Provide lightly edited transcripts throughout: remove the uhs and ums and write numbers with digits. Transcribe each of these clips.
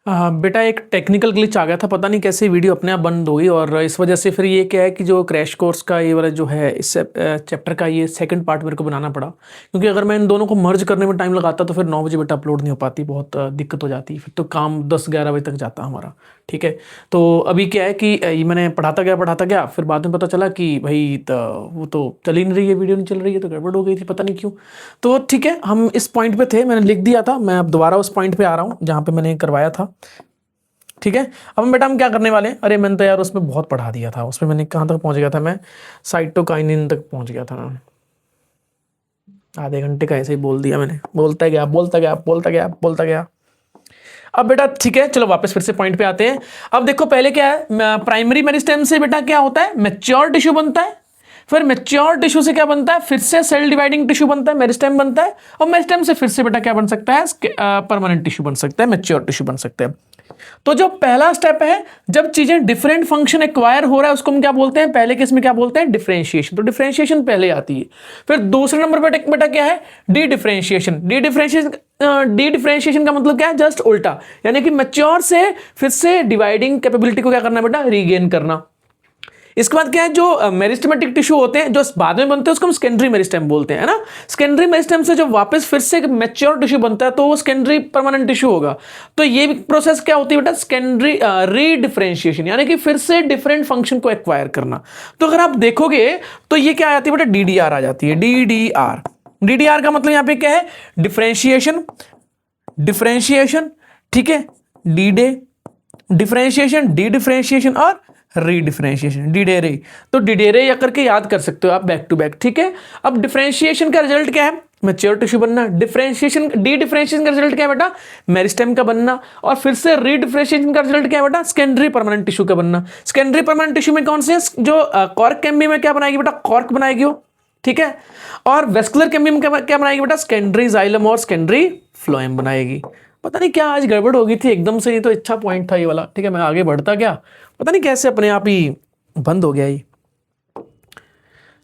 बेटा एक technical glitch आ गया था, पता नहीं कैसे वीडियो अपने आप बंद हो गई और इस वजह से फिर ये क्या है कि जो क्रैश कोर्स का ये वाला जो है इस चैप्टर का ये सेकंड पार्ट मेरे को बनाना पड़ा, क्योंकि अगर मैं इन दोनों को मर्ज करने में टाइम लगाता तो फिर 9 बजे बेटा अपलोड नहीं हो पाती, बहुत दिक्कत हो जाती, फिर तो काम 10-11 बजे तक जाता हमारा। ठीक है, तो अभी क्या है कि ये मैंने पढ़ाता गया फिर बाद में पता चला कि भाई वो तो चल ही नहीं रही है, वीडियो नहीं चल रही है, तो गड़बड़ हो गई थी, पता नहीं क्यों। तो ठीक है, हम इस पॉइंट पे थे, मैंने लिख दिया था, मैं अब दोबारा उस पॉइंट पे आ रहा हूँ जहाँ पे मैंने करवाया था। ठीक है, अब बेटा हम क्या करने वाले हैं, अरे मैंने तो यार उसमें बहुत पढ़ा दिया था, उसमें मैंने कहाँ तक पहुंच गया था, मैं साइटोकाइनिन तक पहुंच गया था, आधे घंटे का ऐसे ही बोल दिया मैंने, बोलता गया। अब बेटा ठीक है, चलो वापस फिर से पॉइंट पे आते हैं। अब देखो पहले क्या है, प्राइमरी मेरिस्टेम से बेटा क्या होता है, मैच्योर टिश्यू बनता है, फिर मैच्योर टिश्यू से क्या बनता है, फिर से सेल डिवाइडिंग टिश्यू बनता है, मेरिस्टेम बनता है, और मेरिस्टेम से फिर से बेटा क्या बन सकता है, परमानेंट टिश्यू बन सकता है, मैच्योर टिश्यू बन सकता है। तो जो पहला स्टेप है, जब चीजें डिफरेंट फंक्शन एक्वायर हो रहा है उसको हम क्या बोलते हैं, पहले केस में क्या बोलते हैं, डिफरेंशिएशन। तो डिफरेंशिएशन पहले आती है। फिर दूसरे नंबर पर बेटा क्या है, डी डिफरेंशिएशन। डी डिफरेंशिएशन का मतलब क्या है, जस्ट उल्टा, यानी कि मैच्योर से फिर से डिवाइडिंग कैपेबिलिटी को क्या करना बेटा, रीगेन करना। इसके बाद क्या है, जो मेरिस्टेमेटिक टिश्यू होते हैं जो बाद में बनते हैं उसको हम सेकेंडरी मेरिस्टेम बोलते हैं ना। सेकेंडरी मेरिस्टेम से जब वापस फिर से मैच्योर टिश्यू बनता है तो वो सेकेंडरी परमानेंट टिश्यू होगा। तो ये प्रोसेस क्या होती है बेटा, सेकेंडरी रीडिफरेंशिएशन, यानी कि फिर से डिफरेंट फंक्शन को एक्वायर करना। तो अगर आप देखोगे तो ये क्या आ जाती है बेटा, डीडीआर आ जाती है, डीडीआर का मतलब यहां पे क्या है, डिफरेंशिएशन, ठीक है, डीडे डिफरेंशिएशन, डी डिफरेंशिएशन और रीडिफरेंशिएशन, डिडेरे। तो डिडेरे या करके याद कर सकते हो आप बैक टू बैक। ठीक है, अब डिफरेंशिएशन का रिजल्ट क्या है, मैच्योर टिश्यू बनना। डिफरेंशिएशन, डी डिफरेंशिएशन का रिजल्ट क्या है बेटा, मेरिस्टेम का बनना। और फिर से रीडिफरेंशिएशन का रिजल्ट क्या है बेटा, सेकेंडरी परमानेंट टिश्यू का बनना। सेकेंडरी परमानेंट टिश्यू में कौन से, जो कॉर्क कैम्बियम में क्या बनाएगी बेटा, कॉर्क बनाएगी वो, ठीक है। और वेस्कुलर कैम्बियम क्या बनाएगी बेटा, सेकेंडरी जाइलम और सेकेंडरी फ्लोएम बनाएगी। पता नहीं क्या आज गड़बड़ हो गई थी एकदम से, ये तो अच्छा पॉइंट था ये वाला। ठीक है, मैं आगे बढ़ता गया, पता नहीं कैसे अपने आप ही बंद हो गया ये।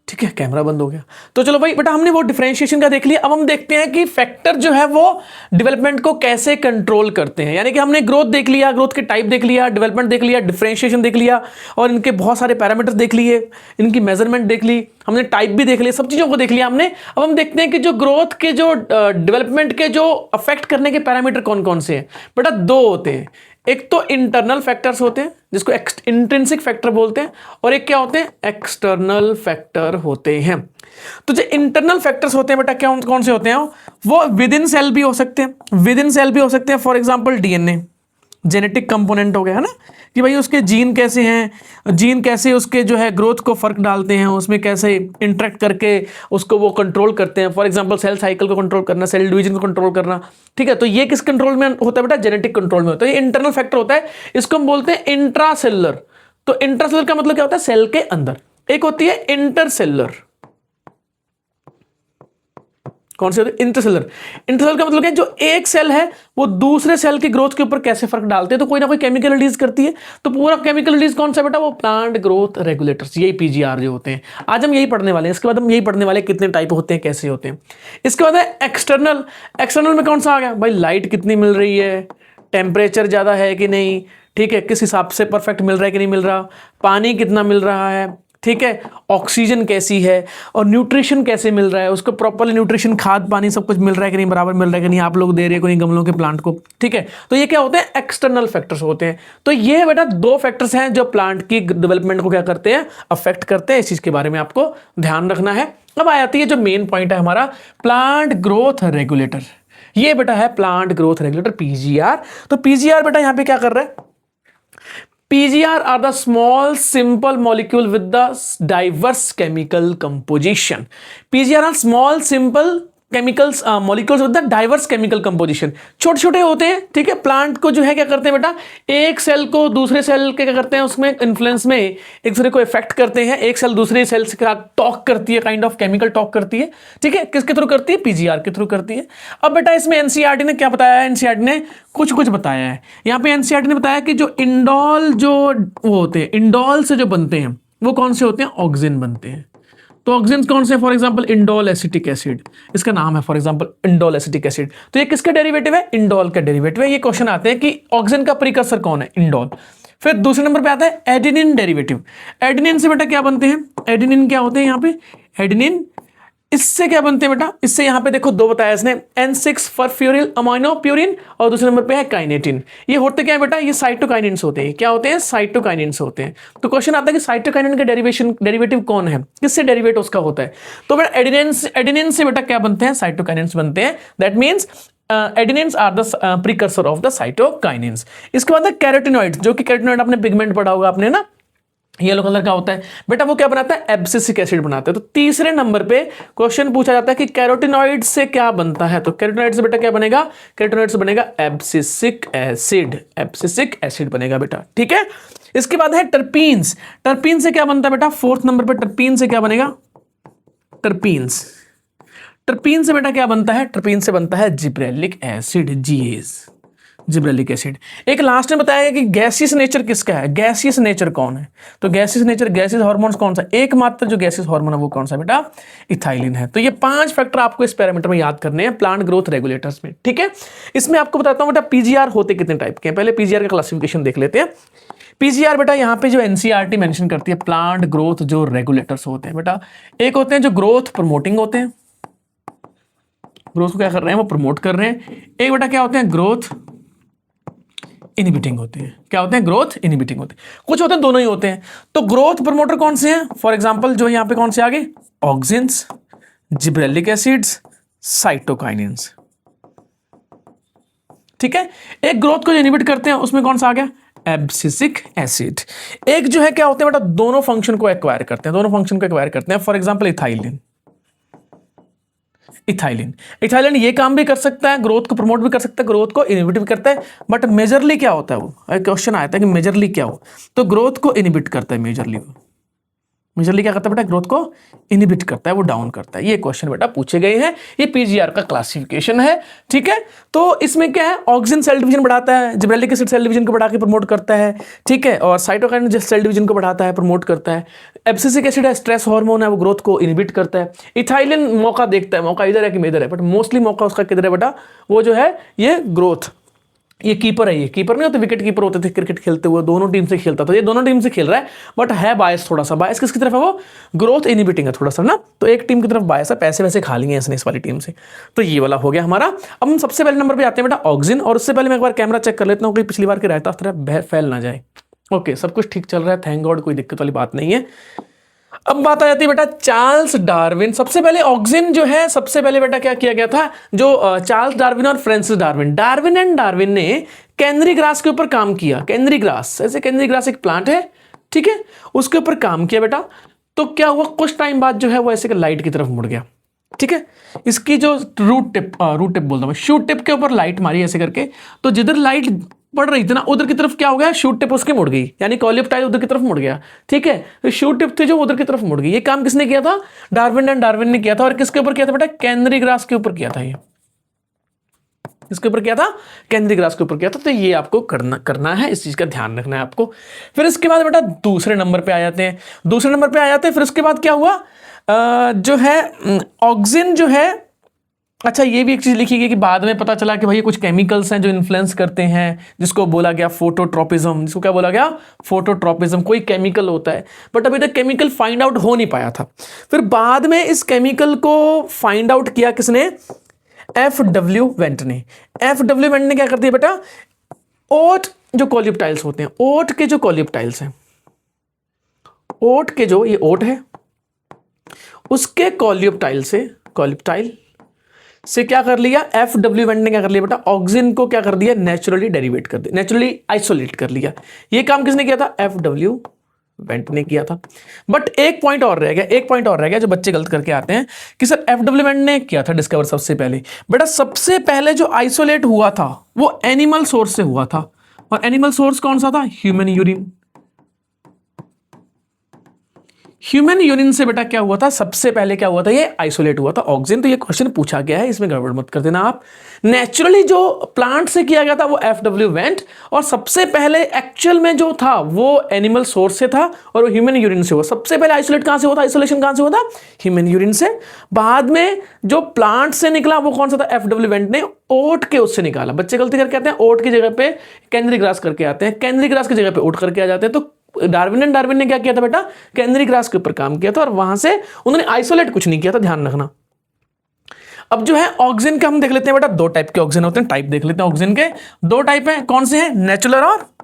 ठीक है, कैमरा बंद हो गया। तो चलो भाई बेटा, हमने वो डिफरेंशिएशन का देख लिया। अब हम देखते हैं कि फैक्टर जो है वो डेवलपमेंट को कैसे कंट्रोल करते हैं। यानी कि हमने ग्रोथ देख लिया, ग्रोथ के टाइप देख लिया, डेवलपमेंट देख लिया, डिफरेंशिएशन देख लिया, और इनके बहुत सारे पैरामीटर्स देख लिए, इनकी मेजरमेंट देख ली, हमने टाइप भी देख लिया, सब चीजों को देख लिया हमने। अब हम देखते हैं कि जो ग्रोथ के, जो डेवलपमेंट के जो अफेक्ट करने के पैरामीटर कौन कौन से हैं। बेटा दो होते हैं, एक तो इंटरनल फैक्टर्स होते हैं जिसको इंट्रिंसिक फैक्टर बोलते हैं, और एक क्या होते हैं, एक्सटर्नल फैक्टर होते हैं। तो जो इंटरनल फैक्टर्स होते हैं बेटा क्या कौन से होते हैं, वो विद इन सेल भी हो सकते हैं, for example DNA, genetic component हो गया है ना, कि भाई उसके जीन कैसे हैं, जीन कैसे उसके जो है ग्रोथ को फर्क डालते हैं, उसमें कैसे इंटरेक्ट करके उसको वो कंट्रोल करते हैं। फॉर एग्जांपल सेल साइकिल को कंट्रोल करना, सेल डिवीजन को कंट्रोल करना। ठीक है, तो ये किस कंट्रोल में होता है बेटा, जेनेटिक कंट्रोल में होता है। ये इंटरनल फैक्टर होता है, इसको हम बोलते हैं इंट्रासेलुलर। तो इंट्रासेलुलर का मतलब क्या होता है, सेल के अंदर। एक होती है इंटरसेलुलर, कौन से होते हैं, इंटरसेलुलर। इंटरसेलुलर का मतलब क्या है, जो एक सेल है वो दूसरे सेल की ग्रोथ के ऊपर कैसे फर्क डालते हैं, तो कोई ना कोई केमिकल रिलीज करती है। तो पूरा केमिकल रिलीज कौन सा बेटा, वो प्लांट ग्रोथ रेगुलेटर्स, यही पीजीआर जो होते हैं। आज हम यही पढ़ने वाले हैं, इसके बाद हम यही पढ़ने वाले हैं कितने टाइप होते हैं, कैसे होते हैं। इसके बाद है एक्सटर्नल। एक्सटर्नल में कौन सा आ गया भाई, लाइट कितनी मिल रही है, टेम्परेचर ज्यादा है कि नहीं, ठीक है, किस हिसाब से परफेक्ट मिल रहा है कि नहीं मिल रहा, पानी कितना मिल रहा है, ठीक है, ऑक्सीजन कैसी है, और न्यूट्रिशन कैसे मिल रहा है, उसको प्रॉपरली न्यूट्रिशन, खाद पानी सब कुछ मिल रहा है कि नहीं, बराबर मिल रहा है कि नहीं, आप लोग दे रहे हो कि नहीं गमलों के प्लांट को। ठीक है, तो ये क्या होते हैं, एक्सटर्नल फैक्टर्स होते हैं। तो ये बेटा दो फैक्टर्स हैं जो प्लांट की डेवलपमेंट को क्या करते हैं, अफेक्ट करते हैं। इस चीज के बारे में आपको ध्यान रखना है। अब आ जाती है जो मेन पॉइंट है हमारा, प्लांट ग्रोथ रेगुलेटर। ये बेटा है प्लांट ग्रोथ रेगुलेटर, पीजीआर। तो पीजीआर बेटा यहां पे क्या कर रहा है, PGR are the small simple molecule with the diverse chemical composition. PGR are small simple chemicals molecules with the diverse chemical composition. छोटे छोटे होते हैं, ठीक है। प्लांट को जो है क्या करते हैं बेटा, एक सेल को दूसरे सेल के क्या करते हैं, उसमें इन्फ्लुएंस में एक दूसरे को इफेक्ट करते हैं। एक सेल दूसरे सेल के साथ टॉक करती है, काइंड ऑफ केमिकल टॉक करती है, ठीक है। किसके थ्रू करती है, पीजीआर के थ्रू करती है। अब बेटा इसमें एनसीईआरटी ने क्या बताया है, एनसीईआरटी ने कुछ कुछ बताया है। यहाँ पे एनसीईआरटी ने बताया कि जो इंडोल जो वो होते हैं, इंडोल से जो बनते हैं वो कौन से होते हैं, ऑक्सिन बनते हैं। तो ऑक्सीजन कौन से, for example indole acetic acid, इसका नाम है for example indole acetic acid. तो ये किसका डेरिवेटिव है, इंडोल का डेरिवेटिव है। ये क्वेश्चन आते हैं कि ऑक्सीजन का प्रीकर्सर कौन है, इंडोल। फिर दूसरे नंबर पे आता है एडेनिन डेरिवेटिव। एडेनिन से बेटा क्या बनते हैं, एडेनिन क्या होते हैं यहाँ पे, एडेनिन इससे क्या बनते हैं बेटा, इससे यहाँ पे देखो दो बताया इसने, N6 फॉस्फोरिल अमाइनो प्यूरिन और दूसरे नंबर पे है काइनेटिन। ये होते क्या है बेटा, ये साइटोकाइनिन्स होते हैं। क्या होते हैं, साइटोकाइनिन्स होते हैं। तो क्वेश्चन आता है कि साइटोकाइनिन का डेरिवेटिव कौन है, किससे डेरिवेट उसका होता है। तो बेटा एडेनिन से बेटा क्या बनते हैं, साइटोकाइनिन्स बनते हैं। That means adenines are the precursor of the cytokinins. इसके बाद है कैरोटिनॉइड, जो कि कैरोटिनॉइड आपने पिगमेंट पढ़ा होगा आपने ना, येलो कलर का होता है बेटा, वो क्या बनाता है, एब्सिसिक एसिड बनाता है। तो तीसरे नंबर पे क्वेश्चन पूछा जाता है कि कैरोटिनॉइड से क्या बनता है। तो कैरोटिनॉइड से बेटा क्या बनेगा, कैरोटिनॉइड से बनेगा एब्सिसिक एसिड, एब्सिसिक एसिड बनेगा बेटा, ठीक है। इसके बाद है टर्पीन्स। टर्पीन से क्या बनता है बेटा, फोर्थ नंबर पे टर्पीन से क्या बनेगा, टर्पीन्स। टर्पीन से बेटा क्या बनता है, टर्पीन से बनता है gibberellic acid, GS, gibberellic acid. एक लास्ट में बताया कि गैसियस नेचर किसका है, गैसियस नेचर कौन है। तो गैसियस नेचर, गैसियस हार्मोन्स कौन सा, एकमात्र जो गैसियस हार्मोन है वो कौन सा बेटा, इथाइलिन है। तो ये 5 फैक्टर आपको इस पैरामीटर में याद करने हैं प्लांट ग्रोथ रेगुलेटर्स में, ठीक है। इसमें आपको बताता हूं बेटा पीजीआर होते कितने टाइप के हैं। पहले पीजीआर का क्लासिफिकेशन देख लेते हैं। पीजीआर बेटा यहाँ पे जो एनसीईआरटी मेंशन करती है, प्लांट ग्रोथ जो रेगुलेटर्स होते हैं बेटा, एक होते हैं जो ग्रोथ प्रमोटिंग होते हैं, ग्रोथ को क्या कर रहे हैं, वो प्रमोट कर रहे हैं। एक बेटा क्या होते हैं, ग्रोथ इनहिबिटिंग होते हैं। क्या होते हैं, ग्रोथ इनहिबिटिंग होते हैं। कुछ होते हैं दोनों ही होते हैं। तो ग्रोथ प्रमोटर कौन से हैं, फॉर एग्जांपल जो यहाँ पे कौन से आगे, ऑक्सिन्स, जिब्रेलिक एसिड्स, साइटोकाइनिन्स, ठीक है। एक ग्रोथ को इनहिबिट करते हैं, उसमें कौन सा आ गया, एब्सिसिक एसिड। एक जो है क्या होते हैं बेटा, दोनों फंक्शन को एक्वायर करते हैं, दोनों फंक्शन को एक्वायर करते हैं। For example ethylene, ethylene, ethylene ये काम भी कर सकता है, ग्रोथ को प्रमोट भी कर सकता है, ग्रोथ को इनहिबिट भी करता है। बट मेजरली क्या होता है, वो क्वेश्चन आया था कि मेजरली क्या हो, तो ग्रोथ को इनहिबिट करता है। मेजरली मेजरली क्या करता है बेटा, ग्रोथ को इनहिबिट करता है, वो डाउन करता है। ये क्वेश्चन बेटा पूछे गए हैं, ये पीजीआर का क्लासिफिकेशन है, ठीक है। तो इसमें क्या है, ऑक्सीजन सेल डिवीजन बढ़ाता है, जिब्रेलिक एसिड सेल डिवीजन को बढ़ा के प्रमोट करता है, ठीक है। और साइटोकाइनिन सेल डिवीजन को बढ़ाता है, प्रमोट करता है। एब्सिसिक एसिड है, स्ट्रेस हार्मोन है, वो ग्रोथ को इनहिबिट करता है। इथाइलिन मौका देखता है, मौका इधर है कि इधर है, बट मोस्टली मौका उसका किधर है बेटा, वो जो है ये ग्रोथ, ये कीपर है, ये कीपर नहीं होते, विकेट कीपर होते थे क्रिकेट खेलते हुए, दोनों टीम से खेलता था, ये दोनों टीम से खेल रहा है, बट है बायस, थोड़ा सा बायस किसकी तरफ है, वो ग्रोथ इनहिबिटिंग है थोड़ा सा ना, तो एक टीम की तरफ बायस है, पैसे वैसे खा लिए इसने इस वाली टीम से। तो ये वाला हो गया हमारा। अब हम सबसे पहले नंबर पे आते हैं बेटा ऑक्सीजन, और उससे पहले मैं एक बार कैमरा चेक कर लेता हूँ कि पिछली बार के रहता तरह फैल ना जाए। ओके, सब कुछ ठीक चल रहा है, थैंक गॉड, कोई दिक्कत वाली बात नहीं है। अब बात आ जाती है बेटा चार्ल्स डार्विन। सबसे पहले ऑक्सीजन जो है, सबसे पहले बेटा क्या किया गया था, जो चार्ल्स डार्विन और Francis Darwin, Darwin and Darwin ने कैनरी ग्रास के ऊपर काम किया। कैनरी ग्रास, ऐसे कैनरी ग्रास एक प्लांट है, ठीक है, उसके ऊपर काम किया बेटा। तो क्या हुआ, कुछ टाइम बाद जो है वो ऐसे लाइट की तरफ मुड़ गया, ठीक है। इसकी जो रूट टिप बोलता हूं, शूट टिप के ऊपर लाइट मारी ऐसे करके, तो जिधर लाइट पड़ रही थी ना उधर की तरफ क्या हो गया, शूट टिप उसकी मुड़ गई, यानी कॉलियोप्टाइल उधर की तरफ मुड़ गया, ठीक है। तो शूट टिप थी जो उधर की तरफ मुड़ गई। ये काम किसने किया था, डार्विन एंड डार्विन ने किया था। और किसके ऊपर किया था बेटा, कैनरी ग्रास के ऊपर किया था। ये इसके ऊपर किया था, कैनरी ग्रास के ऊपर किया था। तो ये आपको करना है, इस चीज का ध्यान रखना है आपको। फिर इसके बाद बेटा दूसरे नंबर पे आ जाते हैं, दूसरे नंबर पे आ जाते हैं। फिर उसके बाद क्या हुआ, जो है ऑक्सीजन जो है, अच्छा ये भी एक चीज लिखी गई कि बाद में पता चला कि भाई कुछ केमिकल्स हैं जो इन्फ्लुएंस करते हैं, जिसको बोला गया फोटोट्रोपिज्म। जिसको क्या बोला गया, फोटोट्रोपिज्म, कोई केमिकल होता है, बट अभी तक केमिकल फाइंड आउट हो नहीं पाया था। फिर बाद में इस केमिकल को फाइंड आउट किया किसने, एफ.डब्ल्यू. वेंट ने। एफ.डब्ल्यू. वेंट ने क्या कर दिया बेटा, ओट जो कॉलियोप्टाइल्स होते हैं, ओट के जो कॉलियोप्टाइल्स हैं, ओट के जो ये ओट है उसके कॉलियोप्टाइल से क्या कर लिया, एफ.डब्ल्यू. वेंट ने क्या कर लिया बेटा, ऑक्सीजन को क्या कर दिया, नेचुरली डेरिवेट कर दिया, नेचुरली आइसोलेट कर लिया। ये काम किसने किया था, एफ.डब्ल्यू. वेंट ने किया था। बट एक पॉइंट और रह गया, जो बच्चे गलत करके आते हैं कि सर एफ.डब्ल्यू. वेंट ने किया था डिस्कवर सबसे पहले। बेटा सबसे पहले जो आइसोलेट हुआ था वो एनिमल सोर्स से हुआ था, और एनिमल सोर्स कौन सा था, ह्यूमन यूरिन। ह्यूमन यूरिन से बेटा क्या हुआ था, सबसे पहले क्या हुआ था, ये आइसोलेट हुआ था ऑक्सीजन। तो ये क्वेश्चन पूछा गया है, इसमें गड़बड़ मत कर देना आप। नेचुरली जो प्लांट से किया गया था वो एफडब्ल्यू वेंट, और सबसे पहले एक्चुअल में जो था वो एनिमल सोर्स से था और वो ह्यूमन यूरिन से हुआ। सबसे पहले आइसोलेट कहां से हुआ था, आइसोलेशन कहां से हुआ था, ह्यूमन यूरिन से। बाद में जो प्लांट से निकला वो कौन सा था, एफडब्ल्यू वेंट ने ओट के उससे निकाला। बच्चे गलती करके आते हैं, ओट की जगह पे कैनरी ग्रास करके आते हैं, कैनरी ग्रास की जगह पे ओट करके आ जाते हैं। तो डार्विन ने क्या किया था बेटा, कैनरी ग्रास के ऊपर काम किया था और वहां से उन्होंने आइसोलेट कुछ नहीं किया था, ध्यान रखना। अब जो है ऑक्सीजन का हम देख लेते हैं बेटा, दो टाइप के ऑक्सीजन होते हैं, टाइप देख लेते हैं ऑक्सीजन के। दो टाइप हैं, कौन से हैं,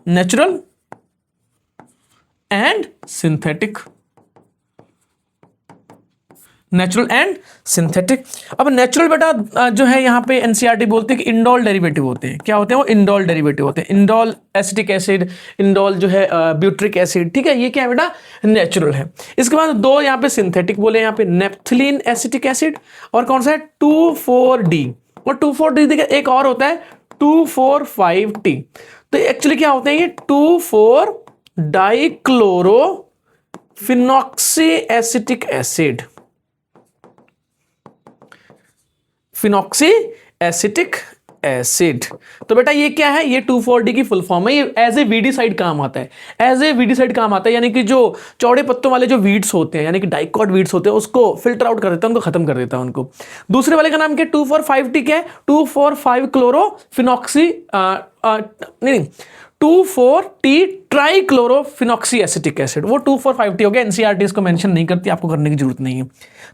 natural and synthetic. Natural and synthetic. अब नेचुरल बेटा जो है यहाँ पे एनसीईआरटी बोलते हैं कि इंडोल डेरिवेटिव होते हैं। क्या होते हैं वो, इंडोल डेरिवेटिव होते हैं। इंडोल एसिटिक एसिड, इंडोल जो है ब्यूट्रिक एसिड, ठीक है, ये क्या है बेटा, नेचुरल है। इसके बाद दो यहाँ पे सिंथेटिक बोले, यहाँ पे नेप्थलीन एसिटिक एसिड और कौन सा है 2,4-D। और 2,4-D देखिए एक और होता है 2,4,5-T। तो एक्चुअली क्या होते हैं ये two four dichlorophenoxy acetic acid, phenoxy acetic acid. तो बेटा ये क्या है, ये 2,4-D की फुल फॉर्म है। ये एज ए वीडीसाइड काम आता है, एज ए वीडीसाइड काम आता है, यानी कि जो चौड़े पत्तों वाले जो वीड्स होते हैं, यानी कि डाइकॉट वीड्स होते हैं, उसको फिल्टर आउट कर देता है, उनको खत्म कर देता है उनको। दूसरे वाले का नाम क्या है, 2,4,5-T क्या है, 2,4,5-क्लोरोफिनॉक्सी नहीं 2,4-T ट्राइक्लोरोफिनॉक्सी एसिटिक एसिड, वो 2,4,5-T हो गया। एनसीईआरटी इसको मेंशन नहीं करती, आपको करने की जरूरत नहीं है।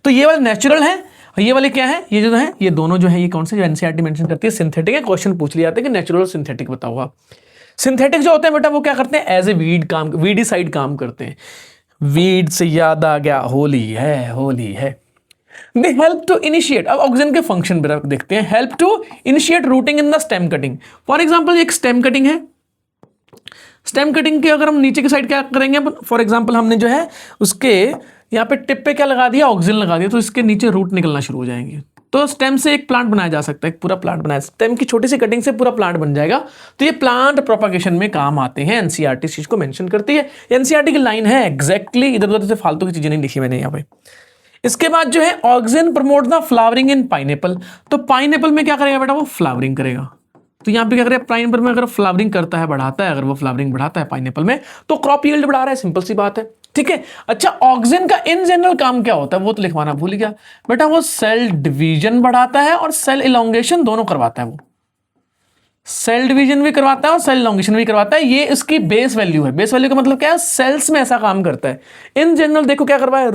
तो ये वाले नेचुरल है और ये वाले क्या है, ये जो है, ये दोनों जो है, ये कौन से जो एनसीईआरटी मेंशन करती है, सिंथेटिक है। क्वेश्चन पूछ लिया जाता है कि नेचुरल और सिंथेटिक बताओ आप। सिंथेटिक जो होते हैं बेटा वो क्या करते हैं, एज ए वीडीसाइड काम करते हैं। वीड से याद आ गया, होली है। दे हेल्प टू इनिशिएट, अब ऑक्सीजन के फंक्शन देखते हैं। Help to initiate rooting in the stem cutting. For example एक स्टेम कटिंग है, स्टेम कटिंग के अगर हम नीचे की साइड क्या करेंगे, फॉर एग्जांपल हमने जो है उसके यहाँ पे टिप पे क्या लगा दिया, ऑक्सीजन लगा दिया, तो इसके नीचे रूट निकलना शुरू हो जाएंगे। तो स्टेम से एक प्लांट बनाया जा सकता है, एक पूरा प्लांट बनाया, स्टेम की छोटी सी कटिंग से पूरा प्लांट बन जाएगा। तो ये प्लांट प्रोपागेशन में काम आते हैं, एनसीईआरटी इस चीज को मेंशन करती है। एनसीईआरटी की लाइन है एग्जैक्टली, इधर उधर से फालतू की चीजें नहीं लिखी मैंने यहाँ पे। इसके बाद जो है oxygen promote the flowering in pineapple. तो पाइनएप्पल में क्या करेगा बेटा, वो फ्लावरिंग करेगा। तो यहाँ पे क्या करेगा, पाइनएप्पल में अगर फ्लावरिंग करता है, बढ़ाता है, अगर वो फ्लावरिंग बढ़ाता है पाइनएप्पल में, तो क्रॉप यील्ड बढ़ा रहा है, सिंपल सी बात है, ठीक है। अच्छा ऑक्सीजन का इन जनरल काम क्या होता है वो तो लिखवाना भूल गया बेटा, वो सेल डिवीजन बढ़ाता है और सेल इलोंगेशन दोनों करवाता है। वो सेल डिवीजन भी करवाता है और सेल इलोंगेशन भी करवाता है। ये इसकी बेस वैल्यू है। बेस वैल्यू का मतलब क्या है, सेल्स में ऐसा काम करता है। इन जनरल देखो क्या कर रहा है,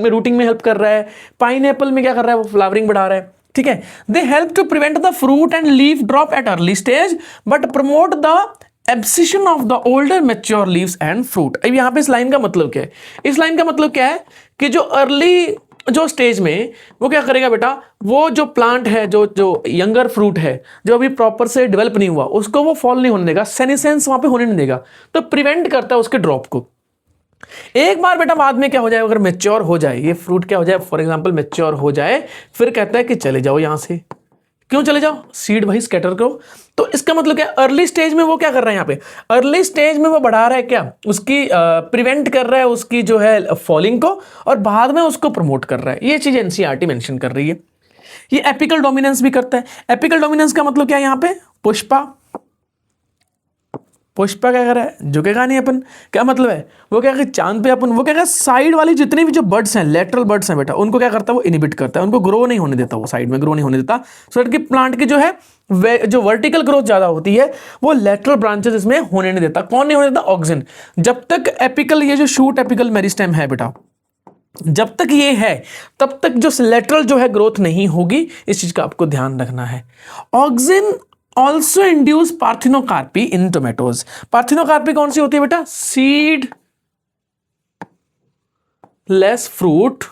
रूटिंग में हेल्प कर रहा है। पाइनएप्पल में क्या कर रहा है, वो फ्लावरिंग बढ़ा रहा है, ठीक है। They help to prevent the fruit and leaf drop at early stage but promote the abscission of the older mature leaves and fruit. अब यहां पे इस लाइन का मतलब क्या है, इस लाइन का मतलब क्या है कि जो अर्ली जो स्टेज में वो क्या करेगा बेटा, वो जो प्लांट है, जो यंगर फ्रूट है, जो अभी प्रॉपर से डेवलप नहीं हुआ, उसको वो फॉल नहीं होने देगा, सेनेसेंस वहां पे होने नहीं देगा, तो प्रिवेंट करता है उसके ड्रॉप को। एक बार बेटा बाद में क्या हो जाए, अगर मैच्योर हो जाए ये फ्रूट, क्या हो जाए, फॉर एग्जांपल मैच्योर हो जाए, फिर कहता है कि चले जाओ यहां से। क्यों चले जाओ, सीड भाई स्कैटर करो। तो इसका मतलब क्या, अर्ली स्टेज में वो क्या कर रहा है, यहाँ पे अर्ली स्टेज में वो बढ़ा रहा है क्या, उसकी प्रिवेंट कर रहा है उसकी जो है फॉलिंग को, और बाद में उसको प्रमोट कर रहा है। ये चीज एनसीईआरटी मेंशन कर रही है। ये एपिकल डोमिनेंस भी करता है। एपिकल डोमिनेंस का मतलब क्या है, यहाँ पे पुष्पा क्या कर रहा है, झुकेगा नहीं अपन। क्या मतलब है, वो क्या चांद पे अपन, वो क्या साइड वाली जितनी भी जो बर्ड्स हैं, लेटरल बर्ड्स हैं बेटा, उनको क्या करता है, वो इनहिबिट करता है, उनको ग्रो नहीं होने देता, वो साइड में ग्रो नहीं होने देता। सो कि प्लांट की जो है जो वर्टिकल ग्रोथ ज्यादा होती है, वो लेटरल ब्रांचेस इसमें होने नहीं देता। कौन नहीं होने देता, ऑक्सीजन। जब तक एपिकल, ये जो शूट एपिकल मेरिस्टेम है बेटा, जब तक ये है तब तक जो लेटरल जो है ग्रोथ नहीं होगी। इस चीज का आपको ध्यान रखना है। ऑक्सीजन ऑल्सो इंड्यूस पार्थिनोकार्पी इन टोमेटोज। पार्थिनोकार्पी कौन सी होती है बेटा, सीड लेस फ्रूट,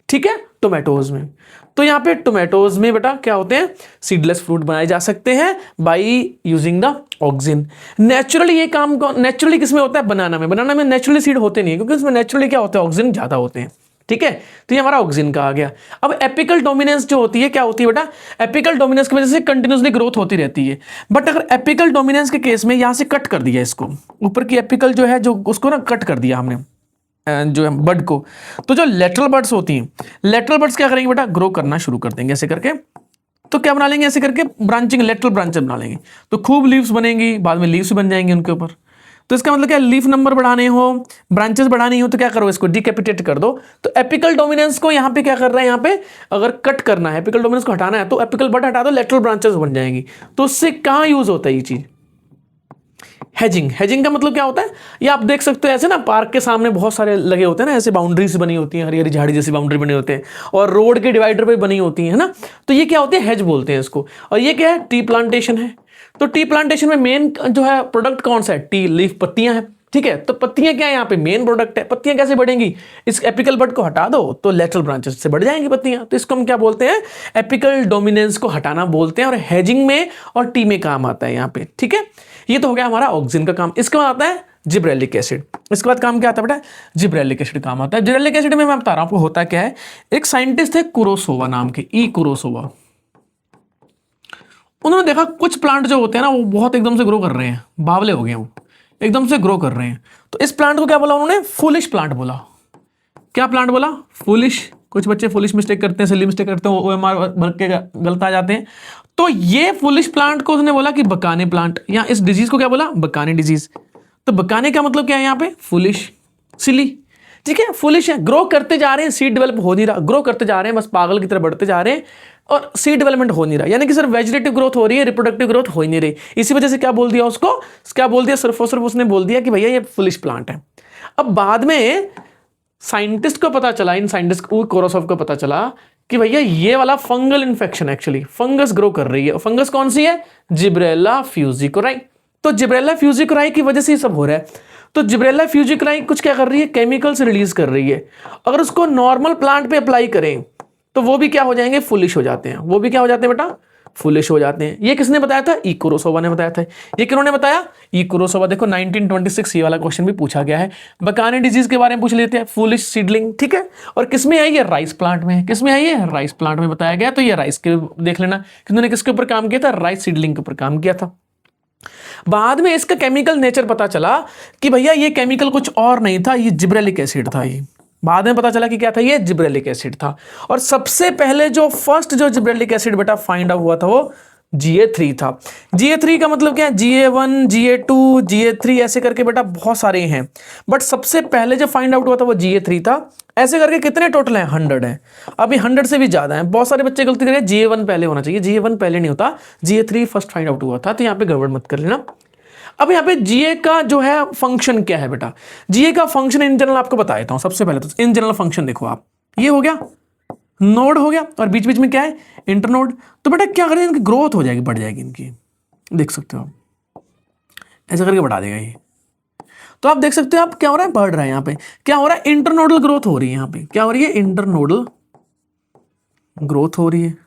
ठीक है, टोमेटोज में। तो यहां पे टोमेटोज में बेटा क्या होते हैं, सीडलेस फ्रूट बनाए जा सकते हैं by using the oxygen. Naturally ये काम नेचुरली किसमें होता है, बनाना में। बनाना में नेचुरली सीड होते नहीं है, क्योंकि उसमें नेचुरली क्या होता है, ऑक्सीजन ज्यादा होते हैं, ठीक है। तो ये हमारा ऑक्सीजन का आ गया। अब एपिकल डोमिनेंस जो होती है, क्या होती है बेटा, एपिकल डोमिनेंस की वजह से कंटिन्यूसली ग्रोथ होती रहती है। बट अगर एपिकल डोमिनेंस के केस में यहां से कट कर दिया इसको, ऊपर की एपिकल जो है, जो उसको ना कट कर दिया हमने, जो है बड को। तो जो लेटरल बड्स होती हैं, लेटरल बड्स क्या करेंगे बेटा, ग्रो करना शुरू कर देंगे ऐसे करके। तो क्या बना लेंगे ऐसे करके, ब्रांचिंग, लेटरल ब्रांचेस बना लेंगे, तो खूब लीव्स बनेंगी, बाद में लीव्स बन जाएंगे उनके ऊपर। तो इसका मतलब क्या, लीफ नंबर बढ़ाने हो, ब्रांचेस बढ़ानी हो, तो क्या करो, इसको डिकैपिटेट कर दो। तो एपिकल डोमिनेंस को यहाँ पे क्या कर रहा है, यहाँ पे अगर कट करना है, एपिकल डोमिनेंस को हटाना है, तो एपिकल बड हटा दो, लेटरल ब्रांचेस बन जाएंगी। तो उससे कहाँ यूज होता है ये चीज, हेजिंग। हेजिंग का मतलब क्या होता है, ये आप देख सकते हो ऐसे ना, पार्क के सामने बहुत सारे लगे होते हैं ना, ऐसे बाउंड्रीज बनी होती हैं, हरी हरी झाड़ी जैसी बाउंड्री बने होते हैं, और रोड के डिवाइडर पे बनी होती है ना, तो ये क्या होते हैं, हेज बोलते हैं इसको। और ये क्या है, टी प्लांटेशन है। तो टी प्लांटेशन में मेन जो है प्रोडक्ट कौन सा है, टी लीफ, पत्तियां हैं, ठीक है। तो पत्तियां क्या है, यहाँ पे मेन प्रोडक्ट है। पत्तियां कैसे बढ़ेंगी, इस एपिकल बड को हटा दो तो लेटरल ब्रांचेस से बढ़ जाएंगी पत्तियां। तो इसको हम क्या बोलते हैं, एपिकल डोमिनेंस को हटाना बोलते हैं, और हेजिंग में और टी में काम आता है यहाँ पे, ठीक है। ये तो हो गया हमारा ऑक्सिन का काम। इसके बाद आता है जिब्रेलिक एसिड। इसके बाद काम क्या आता है बेटा, जिब्रेलिक एसिड काम आता है। जिब्रेलिक एसिड में मैं बता रहा हूं आपको होता क्या है, एक साइंटिस्ट है कुरोसोवा नाम के, ई कुरोसोवा। उन्होंने देखा कुछ प्लांट जो होते हैं ना, वो बहुत एकदम से ग्रो कर रहे हैं, बावले हो गए, वो एकदम से ग्रो कर रहे हैं। तो इस प्लांट को क्या बोला उन्होंने, फूलिश प्लांट बोला। क्या प्लांट बोला, फूलिश। कुछ बच्चे फूलिश मिस्टेक करते हैं, सिली मिस्टेक करते हैं, ओएमआर भर के गलत आ जाते हैं। तो ये फूलिश प्लांट को उसने बोला कि बकाने प्लांट, या इस डिजीज को क्या बोला, बकाने डिजीज। तो बकाने का मतलब क्या है यहाँ पे, फूलिश, सिली, ठीक है। फूलिश है, ग्रो करते जा रहे हैं, सीड डेवलप हो नहीं रहा, ग्रो करते जा रहे हैं, बस पागल की तरह बढ़ते जा रहे हैं, और सीड डेवलपमेंट हो नहीं रहा, यानी कि सिर्फ वेजिटेटिव ग्रोथ हो रही है, रिप्रोडक्टिव ग्रोथ हो ही नहीं रही। इसी वजह से क्या बोल दिया उसको, क्या बोल दिया, सिर्फ और सिर्फ उसने बोल दिया कि भैया ये फुलिश प्लांट है। अब बाद में साइंटिस्ट को पता चला, इन साइंटिस्ट को, कोरोसोव को पता चला कि भैया ये वाला fungal infection, actually fungus grow कर रही है। फंगस कौन सी है, जिब्रेला फ्यूजिकोराई। तो जिब्रेला फ्यूजिकोराई की वजह से ये सब हो रहा है। तो जिब्रेला फ्यूजिकोराई कुछ क्या कर रही है, केमिकल्स रिलीज कर रही है। अगर उसको नॉर्मल प्लांट पे अप्लाई करें तो वो भी क्या हो जाएंगे, फुलिश हो जाते हैं। वो भी क्या हो जाते हैं बेटा, फुलिश हो जाते हैं। ये किसने बताया था, ई कुरोसोवा ने बताया था। ये किन्होंने बताया, ई कुरोसोवा। देखो 1926 ये वाला क्वेश्चन भी पूछा गया है। बकाने डिजीज के बारे में पूछ लेते हैं, फुलिश सीडलिंग, ठीक है। और किसमें आई है, राइस प्लांट में। किसमें आई है, राइस प्लांट में बताया गया। तो ये राइस के देख लेना, किन्होंने किसके ऊपर काम किया था, राइस सीडलिंग के ऊपर काम किया था। बाद में इसका केमिकल नेचर पता चला कि भैया ये केमिकल कुछ और नहीं था, ये जिब्रेलिक एसिड था। ये बाद में पता चला कि क्या था, ये जिब्रेलिक एसिड था। और सबसे पहले जो फर्स्ट जो जिब्रेलिक एसिड बेटा फाइंड आउट हुआ था वो GA3 था। GA3 का मतलब क्या है, GA1, GA2, GA3 ऐसे करके बेटा बहुत सारे हैं, बट सबसे पहले जो फाइंड आउट हुआ था वो GA3 था। ऐसे करके कितने टोटल हैं, 100 है। अभी 100 से भी ज्यादा है। बहुत सारे बच्चे गलती करें, GA1 पहले होना चाहिए, GA1 पहले नहीं होता, GA3 फर्स्ट फाइंड आउट हुआ था। तो यहाँ पे गड़बड़ मत कर लेना। अब यहाँ पे जीए का जो है फंक्शन क्या है बेटा, जीए का फंक्शन इन जनरल आपको बता देता हूं। सबसे पहले तो इन जनरल फंक्शन देखो आप, ये हो गया नोड हो गया, और बीच बीच में क्या है, इंटरनोड। तो बेटा क्या करें, इनकी ग्रोथ हो जाएगी, बढ़ जाएगी इनकी, देख सकते हो आप, ऐसा करके बढ़ा देगा ये। तो आप देख सकते हो आप क्या हो रहा है, बढ़ रहा है। यहाँ पे क्या हो रहा है, इंटरनोडल ग्रोथ हो रही है। यहाँ पे क्या हो रही है, इंटरनोडल ग्रोथ हो रही है।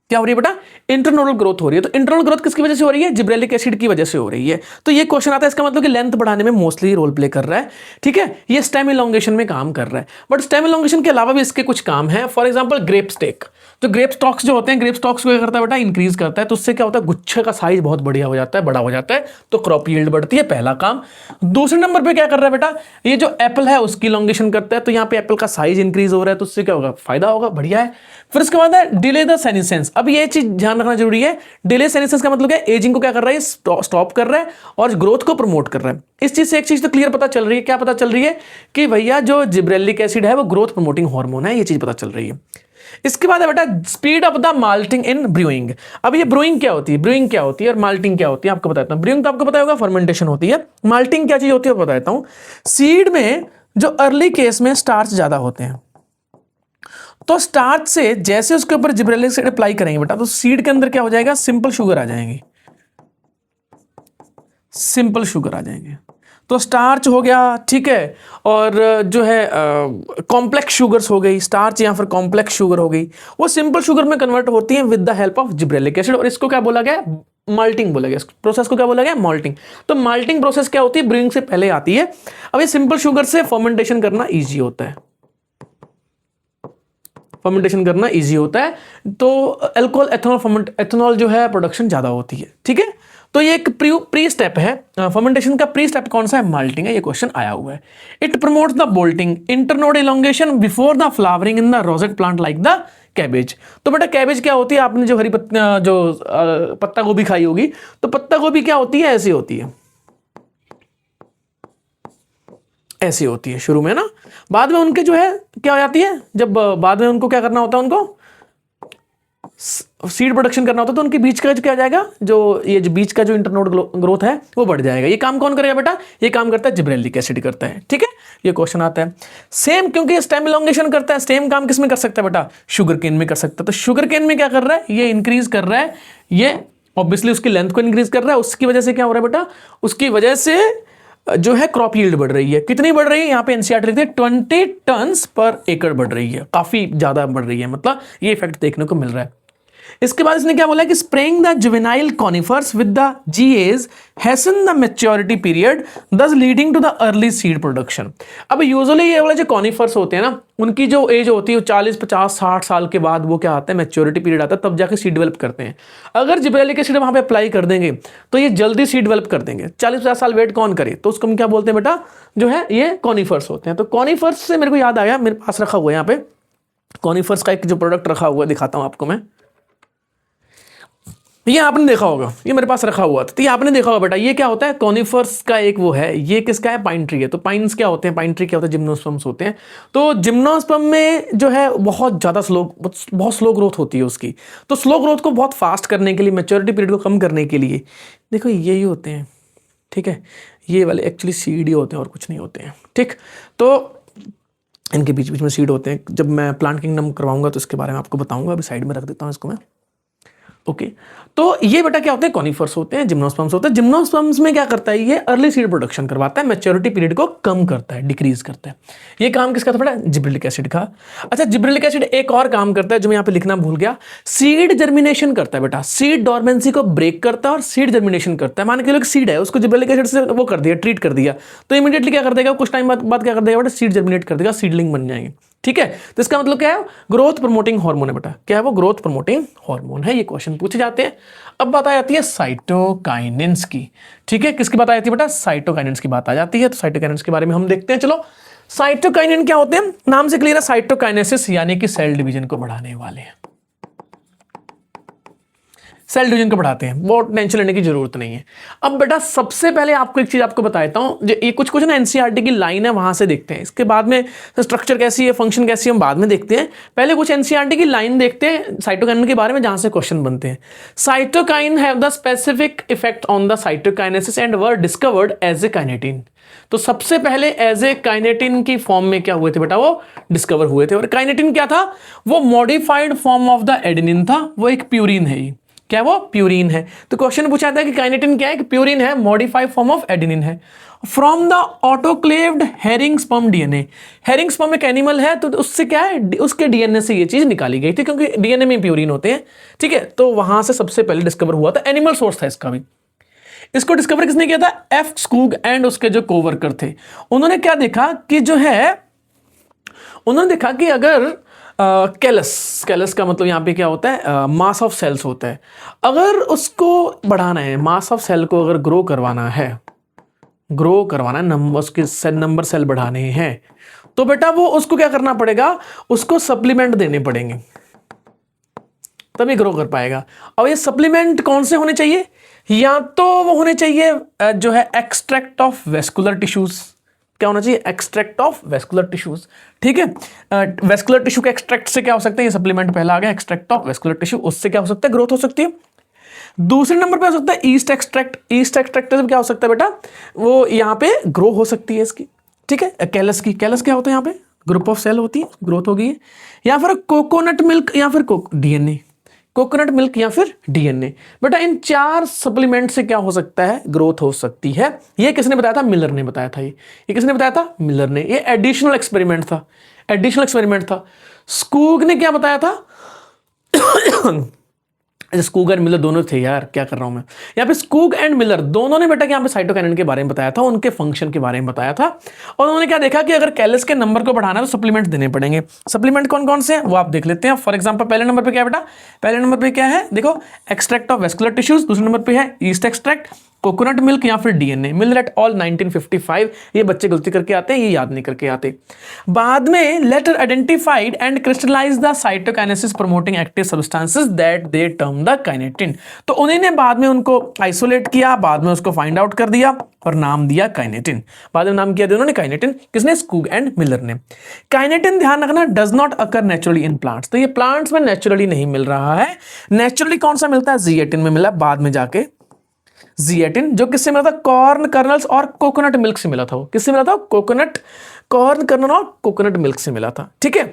क्या हो रही है बेटा, इंटरनोडल ग्रोथ हो रही है। तो इंटरनल ग्रोथ किसकी वजह से हो रही है, जिब्रेलिक एसिड की वजह से हो रही है। तो ये क्वेश्चन आता है, इसका मतलब कि लेंथ बढ़ाने में मोस्टली रोल प्ले कर रहा है, ठीक है। ये स्टेम इलोंगेशन में काम कर रहा है, बट स्टेम इलोंगेशन के अलावा भी इसके कुछ काम है। फॉर एग्जांपल ग्रेप स्टेक, तो ग्रेप स्टॉक्स जो होते हैं, ग्रेप स्टॉक्स को क्या करता है बेटा, इंक्रीज करता है। तो उससे क्या होता है, गुच्छे का साइज बहुत बढ़िया हो जाता है, बड़ा हो जाता है, तो क्रॉप यील्ड बढ़ती है, पहला काम। दूसरे नंबर पे क्या कर रहा है बेटा, ये जो एप्पल है उसकी इलोंगेशन करता है। तो यहाँ पे एप्पल का साइज इंक्रीज हो रहा है, तो उससे क्या होगा, फायदा होगा, बढ़िया है। फिर इसके बाद है डिले द सेनेसेंस। अब ये चीज ध्यान रखना जरूरी है, डिले सेनेसेंस का मतलब क्या है, एजिंग को क्या कर रहा है, स्टॉप कर रहा है और ग्रोथ को प्रमोट कर रहा है। इस चीज से एक चीज तो क्लियर पता चल रही है, क्या पता चल रही है कि भैया जो जिब्रेलिक एसिड है वो ग्रोथ प्रमोटिंग हार्मोन है, ये चीज पता चल रही है। इसके बाद है बेटा speed of the malting in brewing. अब ये ब्रूइंग क्या होती है, ब्रूइंग क्या होती है और माल्टिंग क्या होती है आपको बताता हूं। ब्रूइंग तो आपको पता होगा, फर्मेंटेशन होती है। माल्टिंग क्या चीज होती है बताता हूं। सीड में जो अर्ली केस में स्टार्च ज्यादा होते हैं, तो स्टार्च से जैसे उसके ऊपर जिब्रेलिक एसिड अप्लाई करेंगे बेटा, तो सीड के अंदर क्या हो जाएगा, सिंपल शुगर आ जाएंगी, सिंपल शुगर आ जाएंगे। तो स्टार्च हो गया, ठीक है, और जो है कॉम्प्लेक्स शुगर्स हो गई, स्टार्च या फिर कॉम्प्लेक्स शुगर हो गई, वो सिंपल शुगर में कन्वर्ट होती है with the help of gibberellic acid. और इसको क्या बोला गया, माल्टिंग बोला गया। इस प्रोसेस को क्या बोला गया, माल्टिंग। तो माल्टिंग प्रोसेस क्या होती है, ब्रूइंग से पहले आती है। अब ये सिंपल शुगर से फर्मेंटेशन करना ईजी होता है, फर्मेंटेशन करना इजी होता है। तो अल्कोहल एथनॉल जो है प्रोडक्शन ज्यादा होती है, ठीक है। तो ये एक प्री स्टेप है। फर्मेंटेशन का प्री स्टेप कौन सा है? माल्टिंग है। ये क्वेश्चन आया हुआ है। It promotes the bolting internode elongation before the flowering in the rosette plant like the cabbage. तो बेटा कैबेज क्या होती है? आपने जो हरी पत्ता गोभी खाई होगी, तो पत्ता गोभी क्या होती है? ऐसी होती है, ऐसी होती है शुरू में ना। बाद में उनके जो है क्या हो जाती है, जब बाद में उनको क्या करना होता है, उनको सीड प्रोडक्शन करना होता है, तो उनके बीच का जो क्या जाएगा, ये जो बीच का जो इंटरनोड ग्रोथ है वो बढ़ जाएगा। ये काम कौन करेगा बेटा? ये काम करता है जिब्रेलिक एसिड करता है। ठीक है, ये क्वेश्चन आता है। सेम, क्योंकि स्टेम इलोंगेशन करता है, सेम काम किस में कर सकता है बेटा? शुगर केन में कर सकता है। तो शुगर केन में क्या कर रहा है? ये इंक्रीज कर रहा है, ये ऑब्वियसली उसकी लेंथ को इंक्रीज कर रहा है। उसकी वजह से क्या हो रहा है बेटा? उसकी वजह से जो है क्रॉप यील्ड बढ़ रही है। कितनी बढ़ रही है? यहाँ पे एनसीईआरटी लिखते हैं 20 टन्स पर एकड़ बढ़ रही है, काफी ज्यादा बढ़ रही है, मतलब ये इफेक्ट देखने को मिल रहा है। इसके बाद इसने क्या बोला कि spraying the juvenile conifers with the GAs hastens the maturity period thus leading to the early seed production. अब यूजुअली ये वाले जो कॉनिफर्स होते हैं ना, उनकी जो एज होती है 40 50 60 साल के बाद वो क्या आता है? मैच्योरिटी पीरियड आता है, तब जाके सीड डेवलप करते हैं। अगर जिब्रेलिक एसिड वहां पे अप्लाई कर देंगे तो ये जल्दी सीड डेवलप कर देंगे। 40 50 साल वेट कौन करे? तो उसको हम क्या बोलते हैं बेटा? जो है ये कॉनिफर्स होते हैं। तो कॉनिफर्स से मेरे को याद आया, मेरे पास रखा हुआ है यहाँ पे कॉनिफर्स का एक जो प्रोडक्ट रखा हुआ है, दिखाता हूं आपको मैं। ये आपने देखा होगा, ये मेरे पास रखा हुआ था, तो ये आपने देखा होगा बेटा। ये क्या होता है? कॉनिफर्स का एक वो है, ये किसका है? पाइन ट्री है। तो पाइन्स क्या होते हैं? पाइन ट्री क्या होता है? जिम्नोस्पर्म्स होते हैं। तो जिम्नोस्पर्म में जो है बहुत ज़्यादा बहुत स्लो ग्रोथ होती है उसकी। तो स्लो ग्रोथ को बहुत फास्ट करने के लिए, मैच्योरिटी पीरियड को कम करने के लिए, देखो यही होते हैं। ठीक है, ये वाले एक्चुअली सीड ही होते हैं और कुछ नहीं होते हैं। ठीक, तो इनके बीच बीच में सीड होते हैं। जब मैं प्लांट किंगडम करवाऊंगा तो इसके बारे में आपको बताऊंगा, अभी साइड में रख देता हूँ इसको मैं। ओके, तो ये बेटा क्या होते हैं? कॉनिफर्स होते हैं, जिम्नोस्पर्म्स होते हैं। जिम्नोस्पर्म्स में क्या करता है? ये अर्ली सीड प्रोडक्शन करवाता है, मैच्योरिटी पीरियड को कम करता है, डिक्रीज करता है। ये काम किसका था बेटा? जिब्रेलिक एसिड का। अच्छा, जिब्रेलिक एसिड एक और काम करता है जो मैं यहाँ पे लिखना भूल गया, सीड जर्मिनेशन करता है बेटा। सीड डोरमेंसी को ब्रेक करता है और सीड जर्मिनेशन करता है। मान के चलो सीड है, उसको जिब्रेलिक एसिड से वो कर दिया, ट्रीट कर दिया, तो इमीडिएटली क्या कर देगा? कुछ टाइम बाद क्या कर देगा बेटा? सीड जर्मिनेट कर देगा, सीडलिंग बन जाएंगे। ठीक है, तो इसका मतलब क्या है? ग्रोथ प्रमोटिंग हार्मोन है बेटा। क्या है वो? ग्रोथ प्रमोटिंग हार्मोन है। ये क्वेश्चन पूछे जाते हैं। अब बात आ जाती है साइटोकाइनेंस की। ठीक है, किसकी बात आ जाती है बेटा? साइटोकाइनेंस की बात आ जाती है। तो साइटोकाइनेंस के बारे में हम देखते हैं। चलो, साइटोकाइनेन क्या होते हैं? नाम से क्लियर है, साइटोकाइनेसिस यानी कि सेल डिवीजन को बढ़ाने वाले हैं। सेल डिवीजन को बढ़ाते हैं, बहुत टेंशन लेने की जरूरत नहीं है। अब बेटा सबसे पहले आपको एक चीज आपको बताता हूं, ये कुछ ना एनसीईआरटी की लाइन है, वहां से देखते हैं। इसके बाद में स्ट्रक्चर कैसी है, फंक्शन कैसी है, हम बाद में देखते हैं। पहले कुछ एनसीईआरटी की लाइन देखते हैं साइटोकाइनेन के बारे में, जहां से क्वेश्चन बनते हैं। Cytokine have the specific effect on the cytokinesis and were discovered as a kinetin. तो सबसे पहले एज ए काइनेटिन की फॉर्म में क्या हुए थे बेटा? वो डिस्कवर हुए थे। और काइनेटिन क्या था? वो modified form of the adenine था, वो एक प्यूरिन है। क्या वो? प्यूरिन है। तो क्वेश्चन पूछा था कि काइनेटिन क्या है? कि प्यूरिन है, मॉडिफाइड फॉर्म ऑफ एडेनिन है। From the autoclaved herring sperm DNA. Herring sperm एक एनिमल है, तो उससे क्या है? उसके डीएनए से ये चीज निकाली गई थी, क्योंकि डीएनए में प्यूरिन होते हैं। ठीक है, तो वहां से सबसे पहले डिस्कवर हुआ था, एनिमल सोर्स था इसका भी। इसको डिस्कवर किसने किया था? एफ स्कूग एंड उसके जो कोवर्कर थे। उन्होंने क्या देखा कि जो है, उन्होंने देखा कि अगर कैलस का मतलब यहाँ पे क्या होता है? मास ऑफ सेल्स होता है। अगर उसको बढ़ाना है, मास ऑफ सेल को अगर ग्रो करवाना है, नंबर उसके सेल नंबर सेल बढ़ाने हैं, तो बेटा वो उसको क्या करना पड़ेगा? उसको सप्लीमेंट देने पड़ेंगे, तभी ग्रो कर पाएगा। और ये सप्लीमेंट कौन से होने चाहिए? या तो वो होने चाहिए जो है एक्सट्रैक्ट ऑफ वेस्कुलर टिश्यूज। क्या होना चाहिए? Extract of vascular tissues. ठीक है, वेस्कुलर टिश्यू के एक्सट्रैक्ट से क्या हो सकता है? ये सप्लीमेंट पहला आ गया, एक्सट्रैक्ट ऑफ वेस्कुलर टिश्यू, उससे क्या हो सकता है? ग्रोथ हो सकती है। दूसरे नंबर पे हो सकता है ईस्ट एक्सट्रैक्ट। ईस्ट एक्सट्रैक्ट से क्या हो सकता है बेटा? वो यहाँ पे ग्रो हो सकती है इसकी। ठीक है, कैलस की, कैलस क्या होता है? यहाँ पे ग्रुप ऑफ सेल होती है, ग्रोथ हो गई है। या फिर कोकोनट मिल्क, या फिर डीएनए, कोकोनट मिल्क या फिर डीएनए। बेटा इन 4 सप्लीमेंट से क्या हो सकता है? ग्रोथ हो सकती है। ये किसने बताया था? मिलर ने बताया था। ये किसने बताया था? मिलर ने। ये एडिशनल एक्सपेरिमेंट था, एडिशनल एक्सपेरिमेंट था। स्कूग ने क्या बताया था? स्कूग एंड मिलर दोनों थे यार, क्या कर रहा हूं मैं यहाँ पे। स्कूग एंड मिलर दोनों ने बेटा यहाँ पे साइटोकाइनेसिस के बारे में बताया था, उनके फंक्शन के बारे में बताया था, और उन्होंने क्या देखा कि अगर कैलस के नंबर को बढ़ाना है तो सप्लीमेंट देने पड़ेंगे। सप्लीमेंट कौन कौन से हैं वो आप देख लेते हैं। फॉर एग्जांपल पहले नंबर पे क्या है बेटा, पहले नंबर पे क्या है देखो, एक्सट्रैक्ट ऑफ वेस्कुलर टिश्यूज, दूसरे नंबर पे है ईस्ट एक्सट्रैक्ट, कोकोनट मिल्क या फिर डीएनए। Miller at all 1955। ये बच्चे गलती करके आते हैं, ये याद नहीं करके आते। बाद में later identified and crystallize the cytokinesis promoting active substances that they term the kinetin. तो उन्हीं ने बाद में उनको आइसोलेट किया, बाद में उसको फाइंड आउट कर दिया और नाम दिया काइनेटिन। बाद में नाम किया दिया उन्होंने काइनेटिन, किसने, स्कूग एंड मिलर ने। काइनेटिन ध्यान रखना does not occur naturally in plants, तो ये प्लांट्स में नेचुरली नहीं मिल रहा है। नेचुरली कौन सा मिलता है, जिएटिन में मिला, बाद में जाके जिएटिन, जो किससे मिला था, कॉर्न कर्नल्स और कोकोनट मिल्क से मिला था। वो किससे मिला था, कोकोनट, कॉर्न कर्नल और कोकोनट मिल्क से मिला था। ठीक है,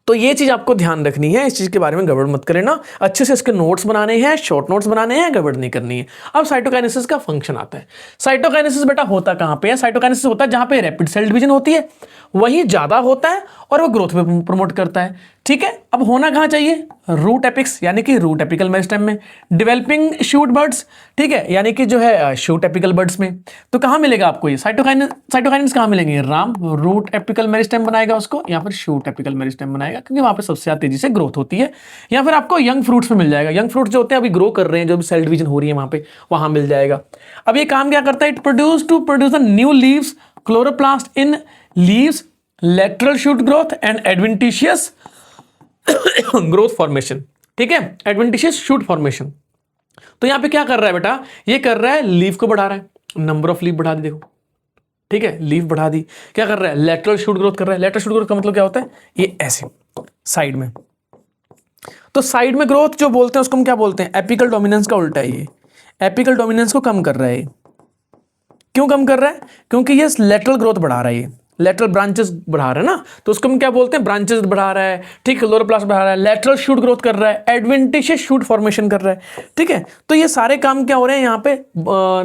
तो ये चीज आपको ध्यान रखनी है, इस चीज के बारे में गड़बड़ मत करें ना, अच्छे से इसके नोट्स बनाने हैं, शॉर्ट नोट्स बनाने हैं, गड़बड़ नहीं करनी है। अब साइटोकाइनेसिस का फंक्शन आता है। साइटोकाइनेसिस बेटा होता कहां पे है, साइटोकाइनेसिस होता है जहां पे रैपिड सेल डिवीजन होती है, वही ज्यादा होता है और वो ग्रोथ में प्रमोट करता है। ठीक है, अब होना कहां चाहिए, रूट एपिक्स यानी कि रूट एपिकल मेरिस्टेम में, डेवलपिंग शूट बर्ड्स, ठीक है, यानी कि जो है शूट एपिकल बर्ड्स में। तो कहां मिलेगा आपको ये साइटोकाइनेसिस कहां मिलेंगे, राम रूट एपिकल मेरिस्टेम बनाएगा उसको, या फिर शूट एपिकल मेरिस्टेम बनाएगा, क्योंकि वहां पे सबसे ज्यादा तेजी से ग्रोथ होती है। या फिर आपको यंग फ्रूट्स में मिल जाएगा, यंग फ्रूट्स जो होते हैं अभी ग्रो कर रहे हैं, जो भी सेल डिवीजन हो रही है वहां पे, वहां मिल जाएगा। अब ये काम क्या करता है, it produce the new leaves, chloroplast in leaves, lateral shoot growth and adventitious growth formation. ठीक है, एडवेंटिशियस शूट फॉर्मेशन। तो यहां पे क्या कर रहा है बेटा, ये कर रहा है लीफ को बढ़ा रहा है, नंबर ऑफ लीफ बढ़ा दी देखो। ठीक है, लीफ बढ़ा दी, क्या कर रहा है, लेटरल शूट ग्रोथ कर रहा है। लेटरल शूट ग्रोथ का मतलब क्या होता है, ये ऐसे साइड में। तो साइड में ग्रोथ जो बोलते हैं उसको हम क्या बोलते हैं, एपिकल डोमिनेंस का उल्टा है। ये एपिकल डोमिनेंस को कम कर रहा है। क्यों कम कर रहा है, क्योंकि ये लेटरल ग्रोथ बढ़ा रहा है, लेटरल ब्रांचेस बढ़ा रहा है ना, तो उसको हम क्या बोलते हैं, ब्रांचेस बढ़ा रहा है। ठीक है, क्लोरोप्लास्ट बढ़ा रहा है, लेटरल शूट ग्रोथ कर रहा है, एडवेंटिशियस शूट फॉर्मेशन कर रहा है। ठीक है, तो ये सारे काम क्या हो रहे हैं यहाँ पे,